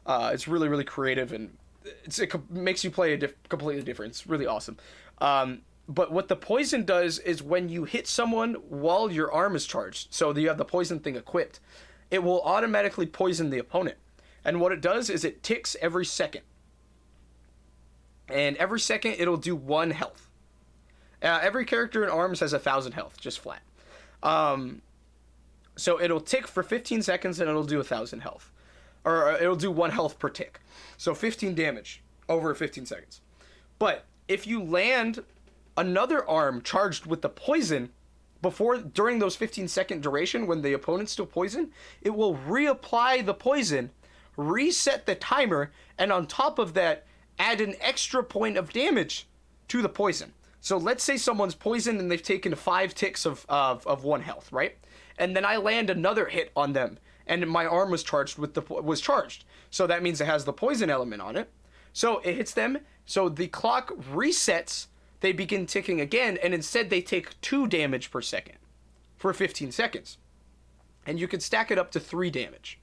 Speaker 2: It's really, really creative, and it makes you play completely different. It's really awesome. But what the poison does is when you hit someone while your arm is charged, so you have the poison thing equipped, it will automatically poison the opponent. And what it does is it ticks every second. And every second it'll do 1 health. Every character in ARMS has 1,000 health, just flat. So it'll tick for 15 seconds and it'll do 1,000 health. Or it'll do 1 health per tick. So 15 damage over 15 seconds. But if you land another arm charged with the poison during those 15-second duration when the opponent's still poisoned, it will reapply the poison, reset the timer, and on top of that, add an extra point of damage to the poison. So let's say someone's poisoned and they've taken 5 ticks of 1 health, right? And then I land another hit on them, and my arm was charged. So that means it has the poison element on it. So it hits them. So the clock resets. They begin ticking again, and instead they take 2 damage per second for 15 seconds. And you can stack it up to 3 damage.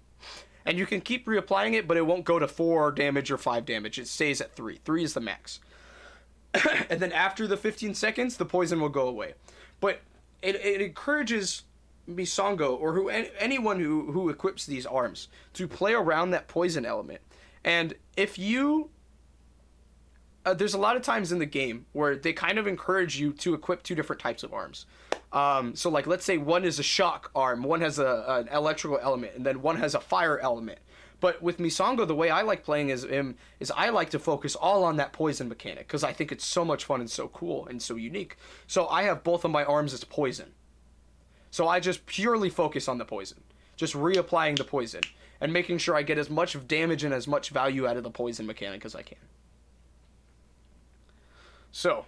Speaker 2: And you can keep reapplying it, but it won't go to 4 damage or 5 damage. It stays at 3. 3 is the max. And then after the 15 seconds, the poison will go away. But it encourages Misongo, or anyone who equips these arms, to play around that poison element. And if you... there's a lot of times in the game where they kind of encourage you to equip 2 different types of arms. So like, let's say one is a shock arm, one has an electrical element, and then one has a fire element. But with Misongo, the way I like playing is I like to focus all on that poison mechanic, because I think it's so much fun and so cool and so unique. So I have both of my arms as poison. So I just purely focus on the poison, just reapplying the poison, and making sure I get as much damage and as much value out of the poison mechanic as I can. So,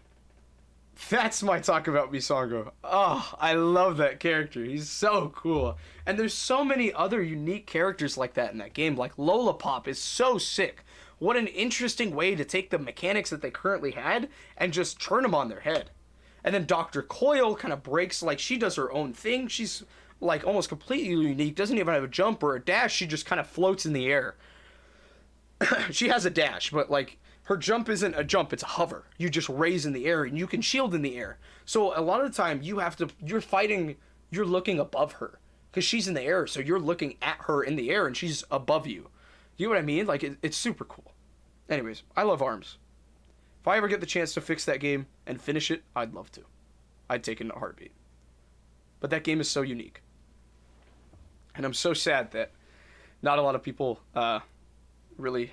Speaker 2: that's my talk about Misongo. Oh, I love that character. He's so cool. And there's so many other unique characters like that in that game. Like Lollipop is so sick. What an interesting way to take the mechanics that they currently had and just turn them on their head. And then Dr. Coil kind of breaks, like, she does her own thing. She's, like, almost completely unique. Doesn't even have a jump or a dash. She just kind of floats in the air. She has a dash, but, like, her jump isn't a jump, it's a hover. You just raise in the air, and you can shield in the air. So a lot of the time, you're looking above her, because she's in the air, so you're looking at her in the air, and she's above you. You know what I mean? Like, it's super cool. Anyways, I love ARMS. If I ever get the chance to fix that game and finish it, I'd love to. I'd take it in a heartbeat. But that game is so unique. And I'm so sad that not a lot of people really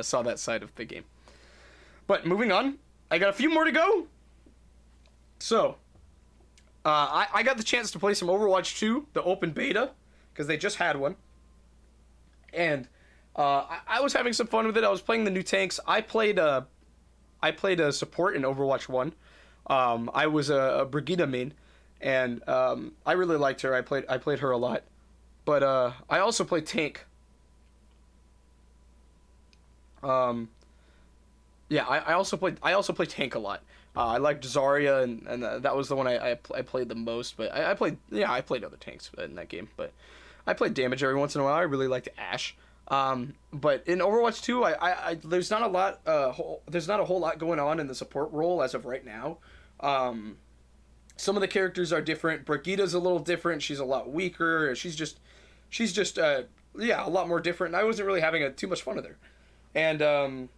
Speaker 2: saw that side of the game. But moving on, I got a few more to go. So, I got the chance to play some Overwatch 2, the open beta, because they just had one. And I was having some fun with it. I was playing the new tanks. I played a support in Overwatch 1. I was a Brigitte main, and I really liked her. I played her a lot. But I also played tank. Yeah, I also played tank a lot. I liked Zarya, and that was the one I played the most. But I played other tanks in that game. But I played damage every once in a while. I really liked Ashe. But in Overwatch 2, there's not a whole lot going on in the support role as of right now. Some of the characters are different. Brigitte's a little different. She's a lot weaker. She's just a lot more different. And I wasn't really having too much fun with her. And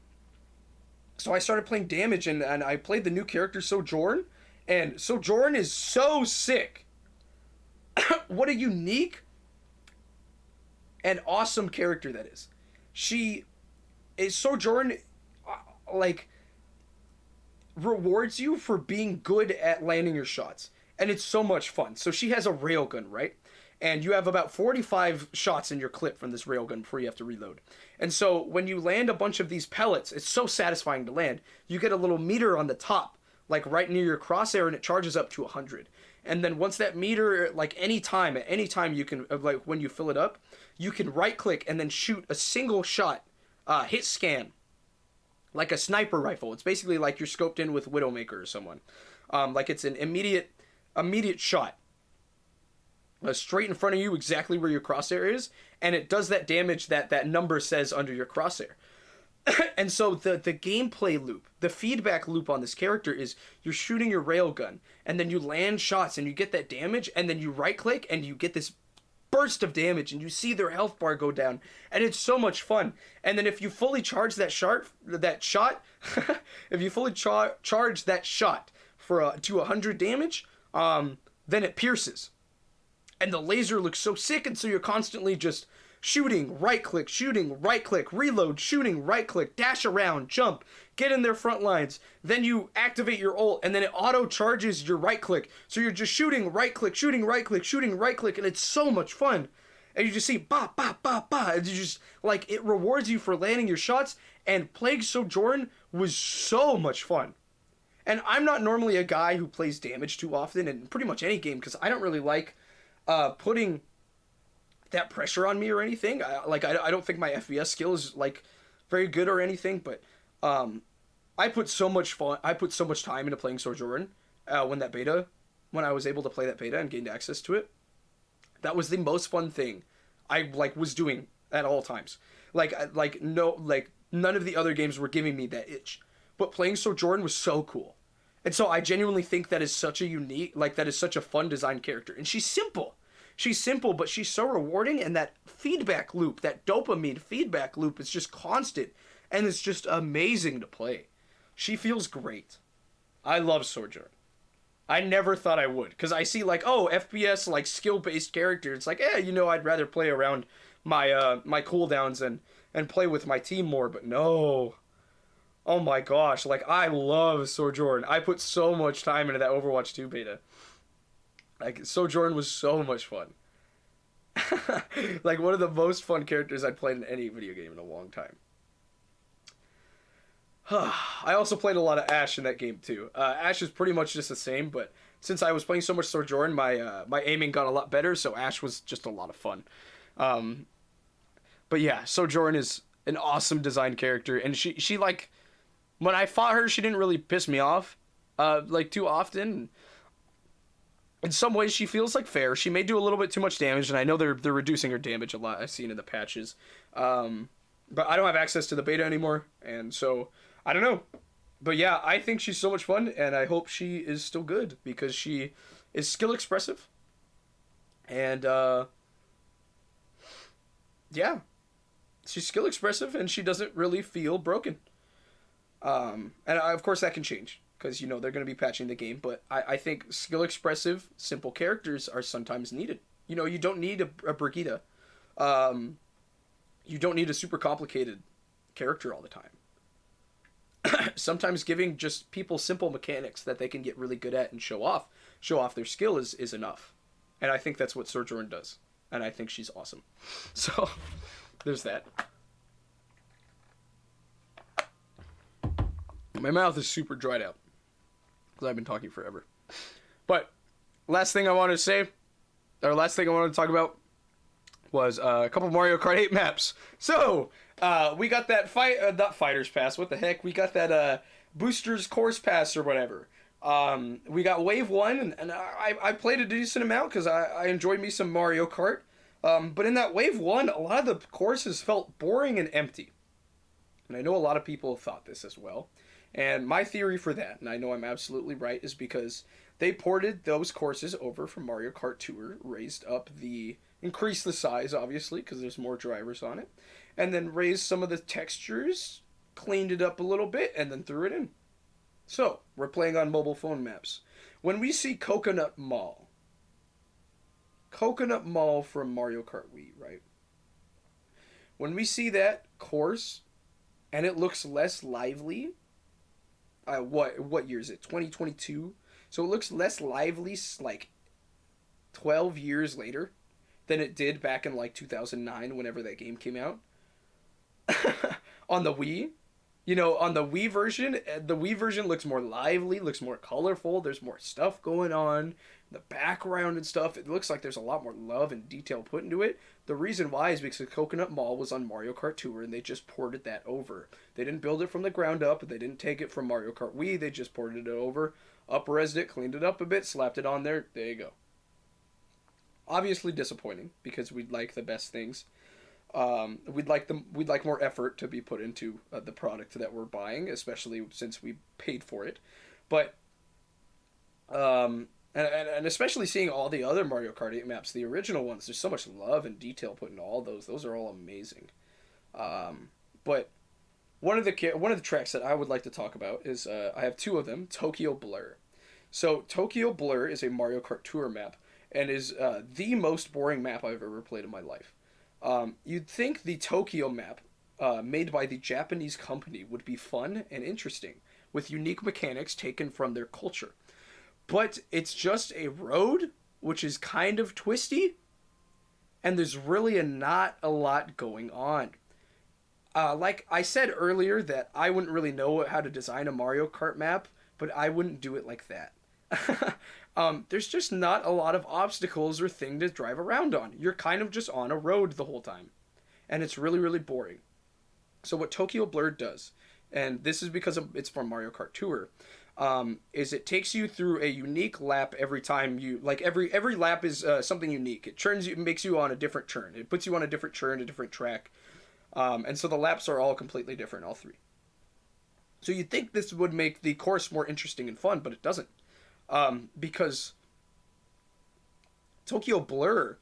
Speaker 2: so I started playing damage, and I played the new character Sojourn, and Sojourn is so sick. What a unique and awesome character that is. Sojourn, like, rewards you for being good at landing your shots, and it's so much fun. So she has a railgun, right? And you have about 45 shots in your clip from this railgun before you have to reload. And so when you land a bunch of these pellets, it's so satisfying to land. You get a little meter on the top, like right near your crosshair, and it charges up to 100. And then once that meter, like at any time you can, like when you fill it up, you can right click and then shoot a single shot, hit scan, like a sniper rifle. It's basically like you're scoped in with Widowmaker or someone. Like it's an immediate shot. Straight in front of you, exactly where your crosshair is, and it does that damage that number says under your crosshair. And so the gameplay loop, the feedback loop on this character is you're shooting your railgun, and then you land shots, and you get that damage, and then you right-click, and you get this burst of damage, and you see their health bar go down, and it's so much fun. And then if you fully charge that shot, if you fully charge that shot for to 100 damage, then it pierces. And the laser looks so sick, and so you're constantly just shooting, right click, reload, shooting, right click, dash around, jump, get in their front lines. Then you activate your ult, and then it auto charges your right click. So you're just shooting, right click, and it's so much fun. And you just see ba ba ba ba, and you just like it rewards you for landing your shots. And Plague Sojourn was so much fun. And I'm not normally a guy who plays damage too often in pretty much any game because I don't really like putting that pressure on me or anything. I don't think my FPS skill is like very good or anything, but I put so much time into playing Sojourn when I was able to play that beta and gained access to it. That was the most fun thing I was doing at all times. None of the other games were giving me that itch, but playing Sojourn was so cool. And so I genuinely think that is such a fun design character. And she's simple. She's simple, but she's so rewarding, and that feedback loop, that dopamine feedback loop is just constant, and it's just amazing to play. She feels great. I love Sojourn. I never thought I would, because I see FPS skill-based character. It's I'd rather play around my my cooldowns and play with my team more, but no. Oh my gosh, I love Sojourn. I put so much time into that Overwatch 2 beta. Sojourn was so much fun. One of the most fun characters I'd played in any video game in a long time. I also played a lot of Ashe in that game too. Ashe is pretty much just the same, but since I was playing so much Sojourn, my aiming got a lot better, so Ashe was just a lot of fun. But yeah, Sojourn is an awesome design character, and she when I fought her, she didn't really piss me off too often. In some ways, she feels fair. She may do a little bit too much damage, and I know they're reducing her damage a lot. I've seen in the patches. But I don't have access to the beta anymore, and so I don't know. But yeah, I think she's so much fun, and I hope she is still good, because she is skill expressive. And yeah, she's skill expressive, and she doesn't really feel broken. Of course that can change, because they're going to be patching the game, but I think skill expressive simple characters are sometimes needed. You don't need a Brigitte. You don't need a super complicated character all the time. Sometimes giving just people simple mechanics that they can get really good at and show off their skill is enough. And I think that's what Sojourn does, and I think she's awesome. So there's that. My mouth is super dried out because I've been talking forever. But last thing I wanted to talk about was a couple Mario Kart 8 maps. So we got that not Fighters Pass. What the heck? We got that Boosters Course Pass or whatever. We got Wave 1, and I played a decent amount because I enjoyed me some Mario Kart. But in that Wave 1, a lot of the courses felt boring and empty. And I know a lot of people thought this as well. And my theory for that, and I know I'm absolutely right, is because they ported those courses over from Mario Kart Tour, increased the size, obviously, because there's more drivers on it, and then raised some of the textures, cleaned it up a little bit, and then threw it in. So, we're playing on mobile phone maps. When we see Coconut Mall from Mario Kart Wii, right? When we see that course, and it looks less lively, what year is it? 2022? So it looks less lively 12 years later than it did back in 2009 whenever that game came out. On the Wii. On the Wii version looks more lively, looks more colorful, there's more stuff going on, the background and stuff. It looks like there's a lot more love and detail put into it. The reason why is because Coconut Mall was on Mario Kart Tour, and they just ported that over. They didn't build it from the ground up, they didn't take it from Mario Kart Wii, they just ported it over, up-resed it, cleaned it up a bit, slapped it on there you go. Obviously disappointing, because we'd like the best things. We'd like more effort to be put into the product that we're buying, especially since we paid for it. But and especially seeing all the other Mario Kart 8 maps, the original ones, there's so much love and detail put into all those. Those are all amazing. But one of the tracks that I would like to talk about is I have two of them, Tokyo Blur. So Tokyo Blur is a Mario Kart Tour map and is the most boring map I've ever played in my life. You'd think the Tokyo map, made by the Japanese company, would be fun and interesting, with unique mechanics taken from their culture. But it's just a road, which is kind of twisty, and there's really not a lot going on. Like I said earlier, that I wouldn't really know how to design a Mario Kart map, but I wouldn't do it like that. There's just not a lot of obstacles or thing to drive around on. You're kind of just on a road the whole time, and it's really, really boring. So what Tokyo Blur does, and this is because it's from Mario Kart Tour, is it takes you through a unique lap every time you, like every lap is something unique. It makes you on a different turn. It puts you on a different turn, a different track, and so the laps are all completely different, all three. So you'd think this would make the course more interesting and fun, but it doesn't. Because Tokyo Blur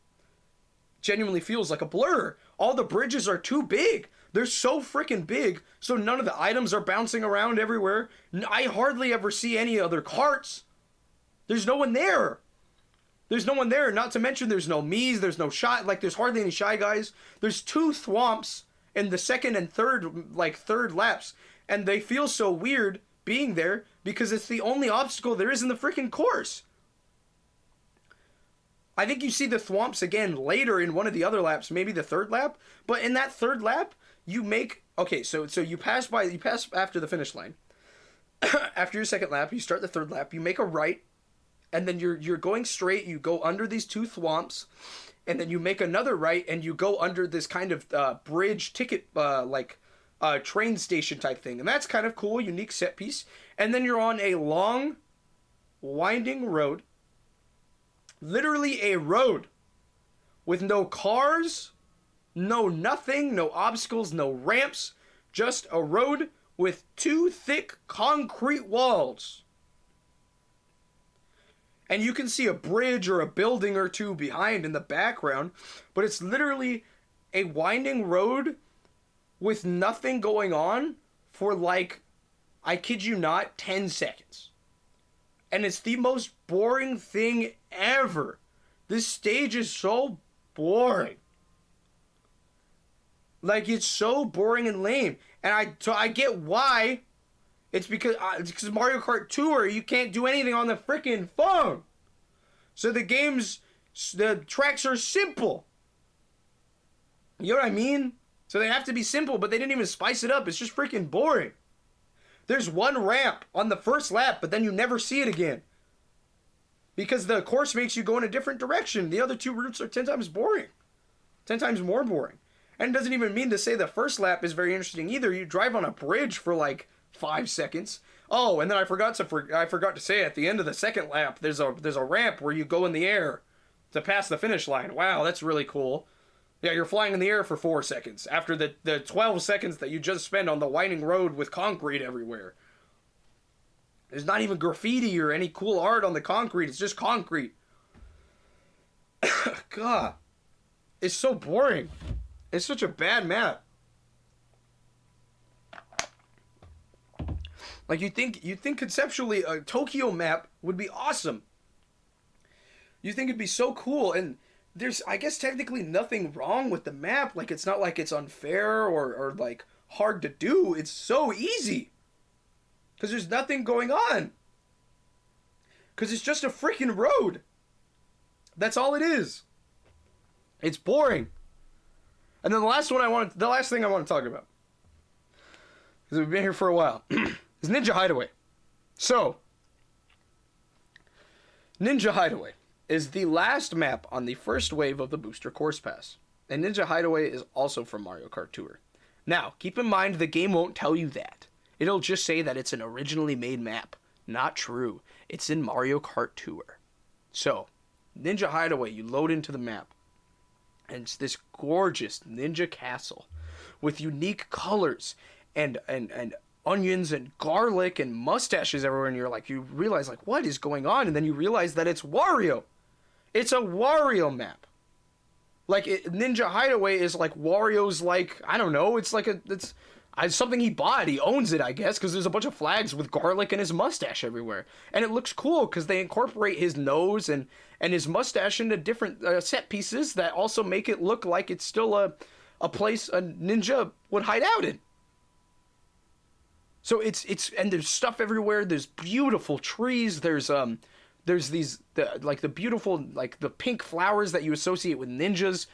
Speaker 2: genuinely feels like a blur. All the bridges are too big. They're so freaking big, so none of the items are bouncing around everywhere. I hardly ever see any other carts. There's no one there. There's no one there. Not to mention there's no Miis, there's no Shy, like there's hardly any Shy Guys. There's 2 Thwomps in the second and third laps, and they feel so weird being there because it's the only obstacle there is in the freaking course. I think you see the Thwomps again later in one of the other laps, maybe the third lap, but in that third lap, so you pass after the finish line. After your second lap, you start the third lap, you make a right, and then you're going straight, you go under these 2 Thwomps, and then you make another right, and you go under this kind of bridge ticket, train station type thing. And that's kind of cool, unique set piece. And then you're on a long, winding road. Literally a road. With no cars, no nothing, no obstacles, no ramps. Just a road with 2 thick concrete walls. And you can see a bridge or a building or 2 behind in the background. But it's literally a winding road with nothing going on for I kid you not, 10 seconds. And it's the most boring thing ever. This stage is so boring. It's so boring and lame. And I get why. It's because Mario Kart Tour, you can't do anything on the freaking phone. So the tracks are simple. You know what I mean? So they have to be simple, but they didn't even spice it up. It's just freaking boring. There's 1 ramp on the first lap, but then you never see it again. Because the course makes you go in a different direction. The other 2 routes are 10 times boring. 10 times more boring. And it doesn't even mean to say the first lap is very interesting either. You drive on a bridge for 5 seconds. Oh, and then I forgot to say at the end of the second lap, there's a ramp where you go in the air to pass the finish line. Wow, that's really cool. Yeah, you're flying in the air for 4 seconds after the 12 seconds that you just spent on the winding road with concrete everywhere. There's not even graffiti or any cool art on the concrete. It's just concrete. God. It's so boring. It's such a bad map. You'd think conceptually a Tokyo map would be awesome. You think it'd be so cool, and there's, I guess, technically nothing wrong with the map. It's not like it's unfair or hard to do. It's so easy. Because there's nothing going on. Because it's just a freaking road. That's all it is. It's boring. And then the last thing I want to talk about, because we've been here for a while, is Ninja Hideaway. So, Ninja Hideaway is the last map on the first wave of the Booster Course Pass. And Ninja Hideaway is also from Mario Kart Tour. Now, keep in mind the game won't tell you that. It'll just say that it's an originally made map. Not true. It's in Mario Kart Tour. So, Ninja Hideaway, you load into the map. And it's this gorgeous ninja castle with unique colors and onions and garlic and mustaches everywhere. And you realize, what is going on? And then you realize that it's Wario. It's a Wario map. Ninja Hideaway is Wario's, I don't know, it's It's something he bought. He owns it, I guess, because there's a bunch of flags with garlic and his mustache everywhere, and it looks cool because they incorporate his nose and his mustache into different set pieces that also make it look like it's still a place a ninja would hide out in. So it's and there's stuff everywhere. There's beautiful trees. There's these the beautiful like the pink flowers that you associate with ninjas.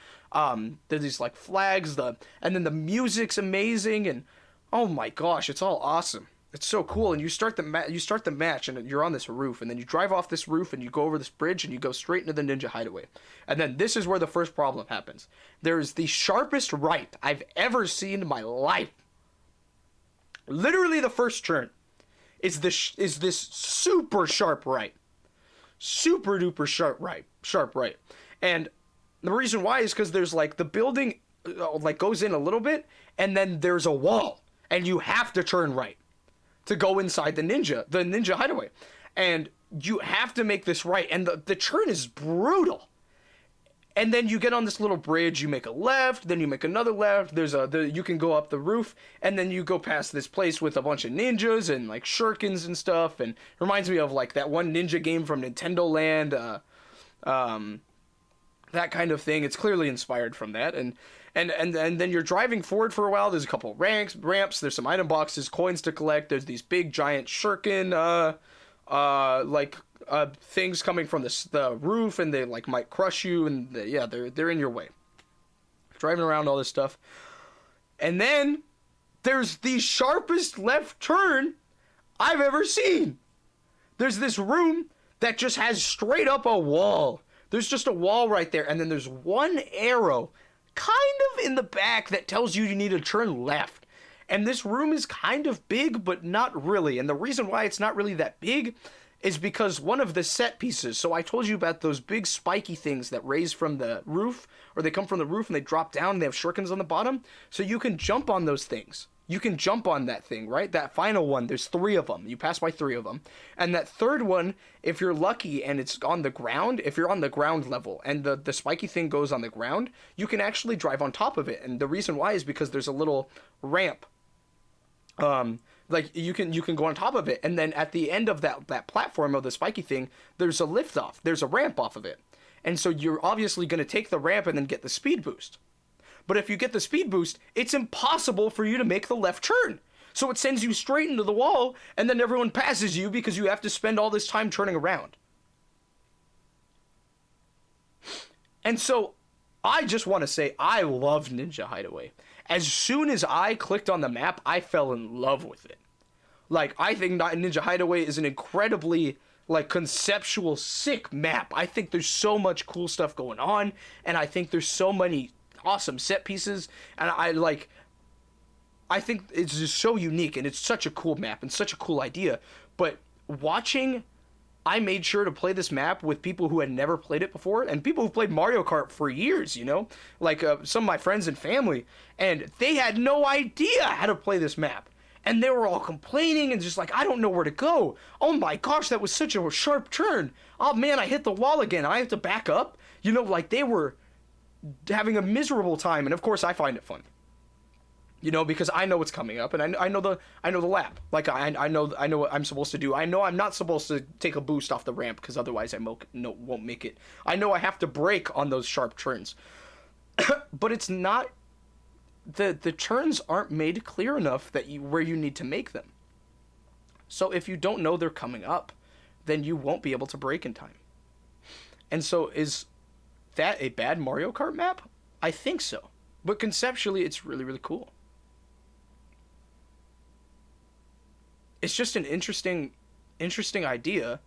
Speaker 2: There's these like flags, and then the music's amazing, and oh my gosh, it's all awesome. It's so cool. And you start the match, and you're on this roof, and then you drive off this roof, and you go over this bridge, and you go straight into the ninja hideaway. And then this is where the first problem happens. There's the sharpest right I've ever seen in my life. Literally, the first turn is this super sharp right, super duper sharp right, and the reason why is because there's like the building like goes in a little bit, and then there's a wall, and you have to turn right to go inside the ninja hideaway, and you have to make this right, and the turn is brutal. And then you get on this little bridge, you make a left, then you make another left, you can go up the roof, and then you go past this place with a bunch of ninjas and like shurikens and stuff, and it reminds me of like that one ninja game from Nintendo Land, that kind of thing. It's clearly inspired from that, and then you're driving forward for a while. There's a couple ramps, there's some item boxes, coins to collect, there's these big giant shuriken, things coming from the roof, and they like might crush you, and they're in your way. Driving around all this stuff, and then there's the sharpest left turn I've ever seen. There's this room that just has straight up a wall. There's just a wall right there, and then there's one arrow kind of in the back that tells you need to turn left. And this room is kind of big, but not really. And the reason why it's not really that big is because one of the set pieces, so I told you about those big spiky things that raise from the roof, or they come from the roof and they drop down and they have shurikens on the bottom, so you can jump on those things. You can jump on that thing, right? That final one, there's 3 of them. You pass by 3 of them. And that third one, if you're lucky and it's on the ground, if you're on the ground level and the spiky thing goes on the ground, you can actually drive on top of it. And the reason why is because there's a little ramp. Like you can go on top of it, and then at the end of that platform of the spiky thing, there's a lift off. There's a ramp off of it. And so you're obviously going to take the ramp and then get the speed boost. But if you get the speed boost, it's impossible for you to make the left turn. So it sends you straight into the wall, and then everyone passes you because you have to spend all this time turning around. And so I just want to say I love Ninja Hideaway. As soon as I clicked on the map, I fell in love with it. Like, I think Ninja Hideaway is an incredibly, like, conceptual, sick map. I think there's so much cool stuff going on, and I think there's so many awesome set pieces, and I think it's just so unique, and it's such a cool map, and such a cool idea. But I made sure to play this map with people who had never played it before, and people who played Mario Kart for years, you know? Like, some of my friends and family, and they had no idea how to play this map. And they were all complaining and just like, I don't know where to go. Oh my gosh, that was such a sharp turn. Oh man, I hit the wall again. I have to back up. You know, like they were having a miserable time. And of course I find it fun. You know, because I know what's coming up, and I know the lap. Like I know what I'm supposed to do. I know I'm not supposed to take a boost off the ramp because otherwise I won't make it. I know I have to brake on those sharp turns. But it's not the turns aren't made clear enough where you need to make them. So if you don't know they're coming up, then you won't be able to brake in time. And so is that a bad Mario Kart map? I think so. But conceptually it's really, really cool. It's just an interesting idea.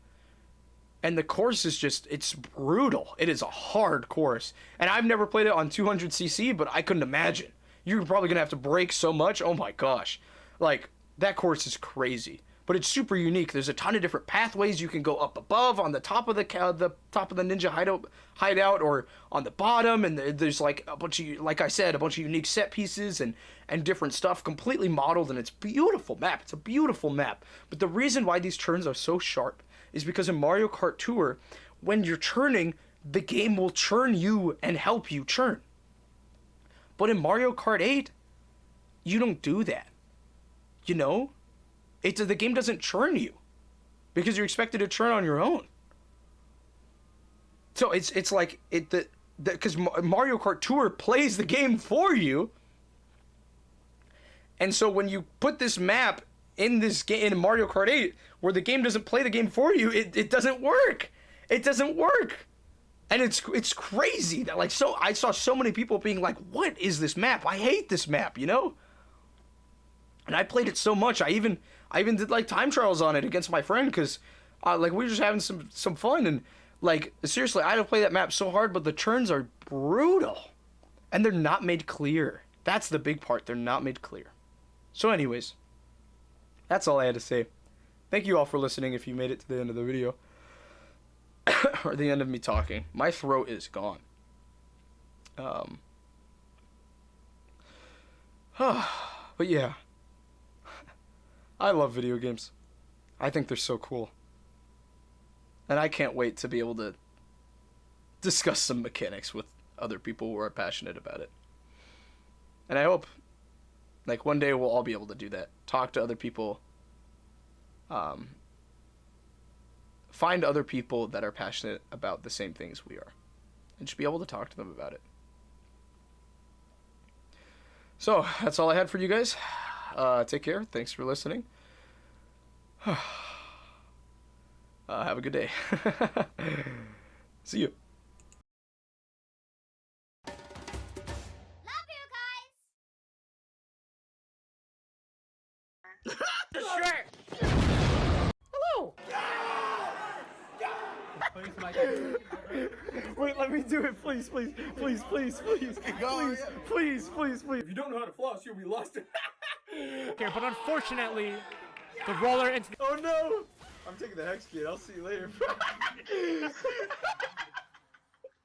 Speaker 2: And the course is it's brutal. It is a hard course. And I've never played it on 200cc, but I couldn't imagine. You're probably going to have to brake so much. Oh my gosh. Like, that course is crazy. But it's super unique. There's a ton of different pathways. You can go up above on the top of the top of the ninja hideout, or on the bottom. And there's like a bunch of, like I said, a bunch of unique set pieces and different stuff, completely modeled. And it's a beautiful map. It's a beautiful map. But the reason why these turns are so sharp is because in Mario Kart Tour, when you're turning, the game will churn you and help you churn. But in Mario Kart 8, you don't do that. you know, the game doesn't churn you because you're expected to churn on your own. So it's like because Mario Kart Tour plays the game for you. And so when you put this map in this game in Mario Kart 8 where the game doesn't play the game for you, it doesn't work. It doesn't work. And it's crazy that I saw so many people being like, "What is this map? I hate this map," you know? And I played it so much. I even did like time trials on it against my friend cuz we were just having some fun, and like seriously, I had to play that map so hard, but the turns are brutal. And they're not made clear. That's the big part. They're not made clear. So anyways, that's all I had to say. Thank you all for listening if you made it to the end of the video. Or the end of me talking. My throat is gone. But yeah. I love video games. I think they're so cool. And I can't wait to be able to discuss some mechanics with other people who are passionate about it. And I hope, like, one day we'll all be able to do that. Talk to other people. Find other people that are passionate about the same things we are. And just be able to talk to them about it. So, that's all I had for you guys. Take care. Thanks for listening. Have a good day. See you.
Speaker 3: Love you guys.
Speaker 4: Sure. Hello.
Speaker 2: Wait, let me do it, please, please, please, please, please, please, please, please, please.
Speaker 5: If you don't know how to floss, you'll be lost.
Speaker 4: Okay, but unfortunately, the roller into the
Speaker 2: Oh no! I'm taking the hex kit. I'll see you later.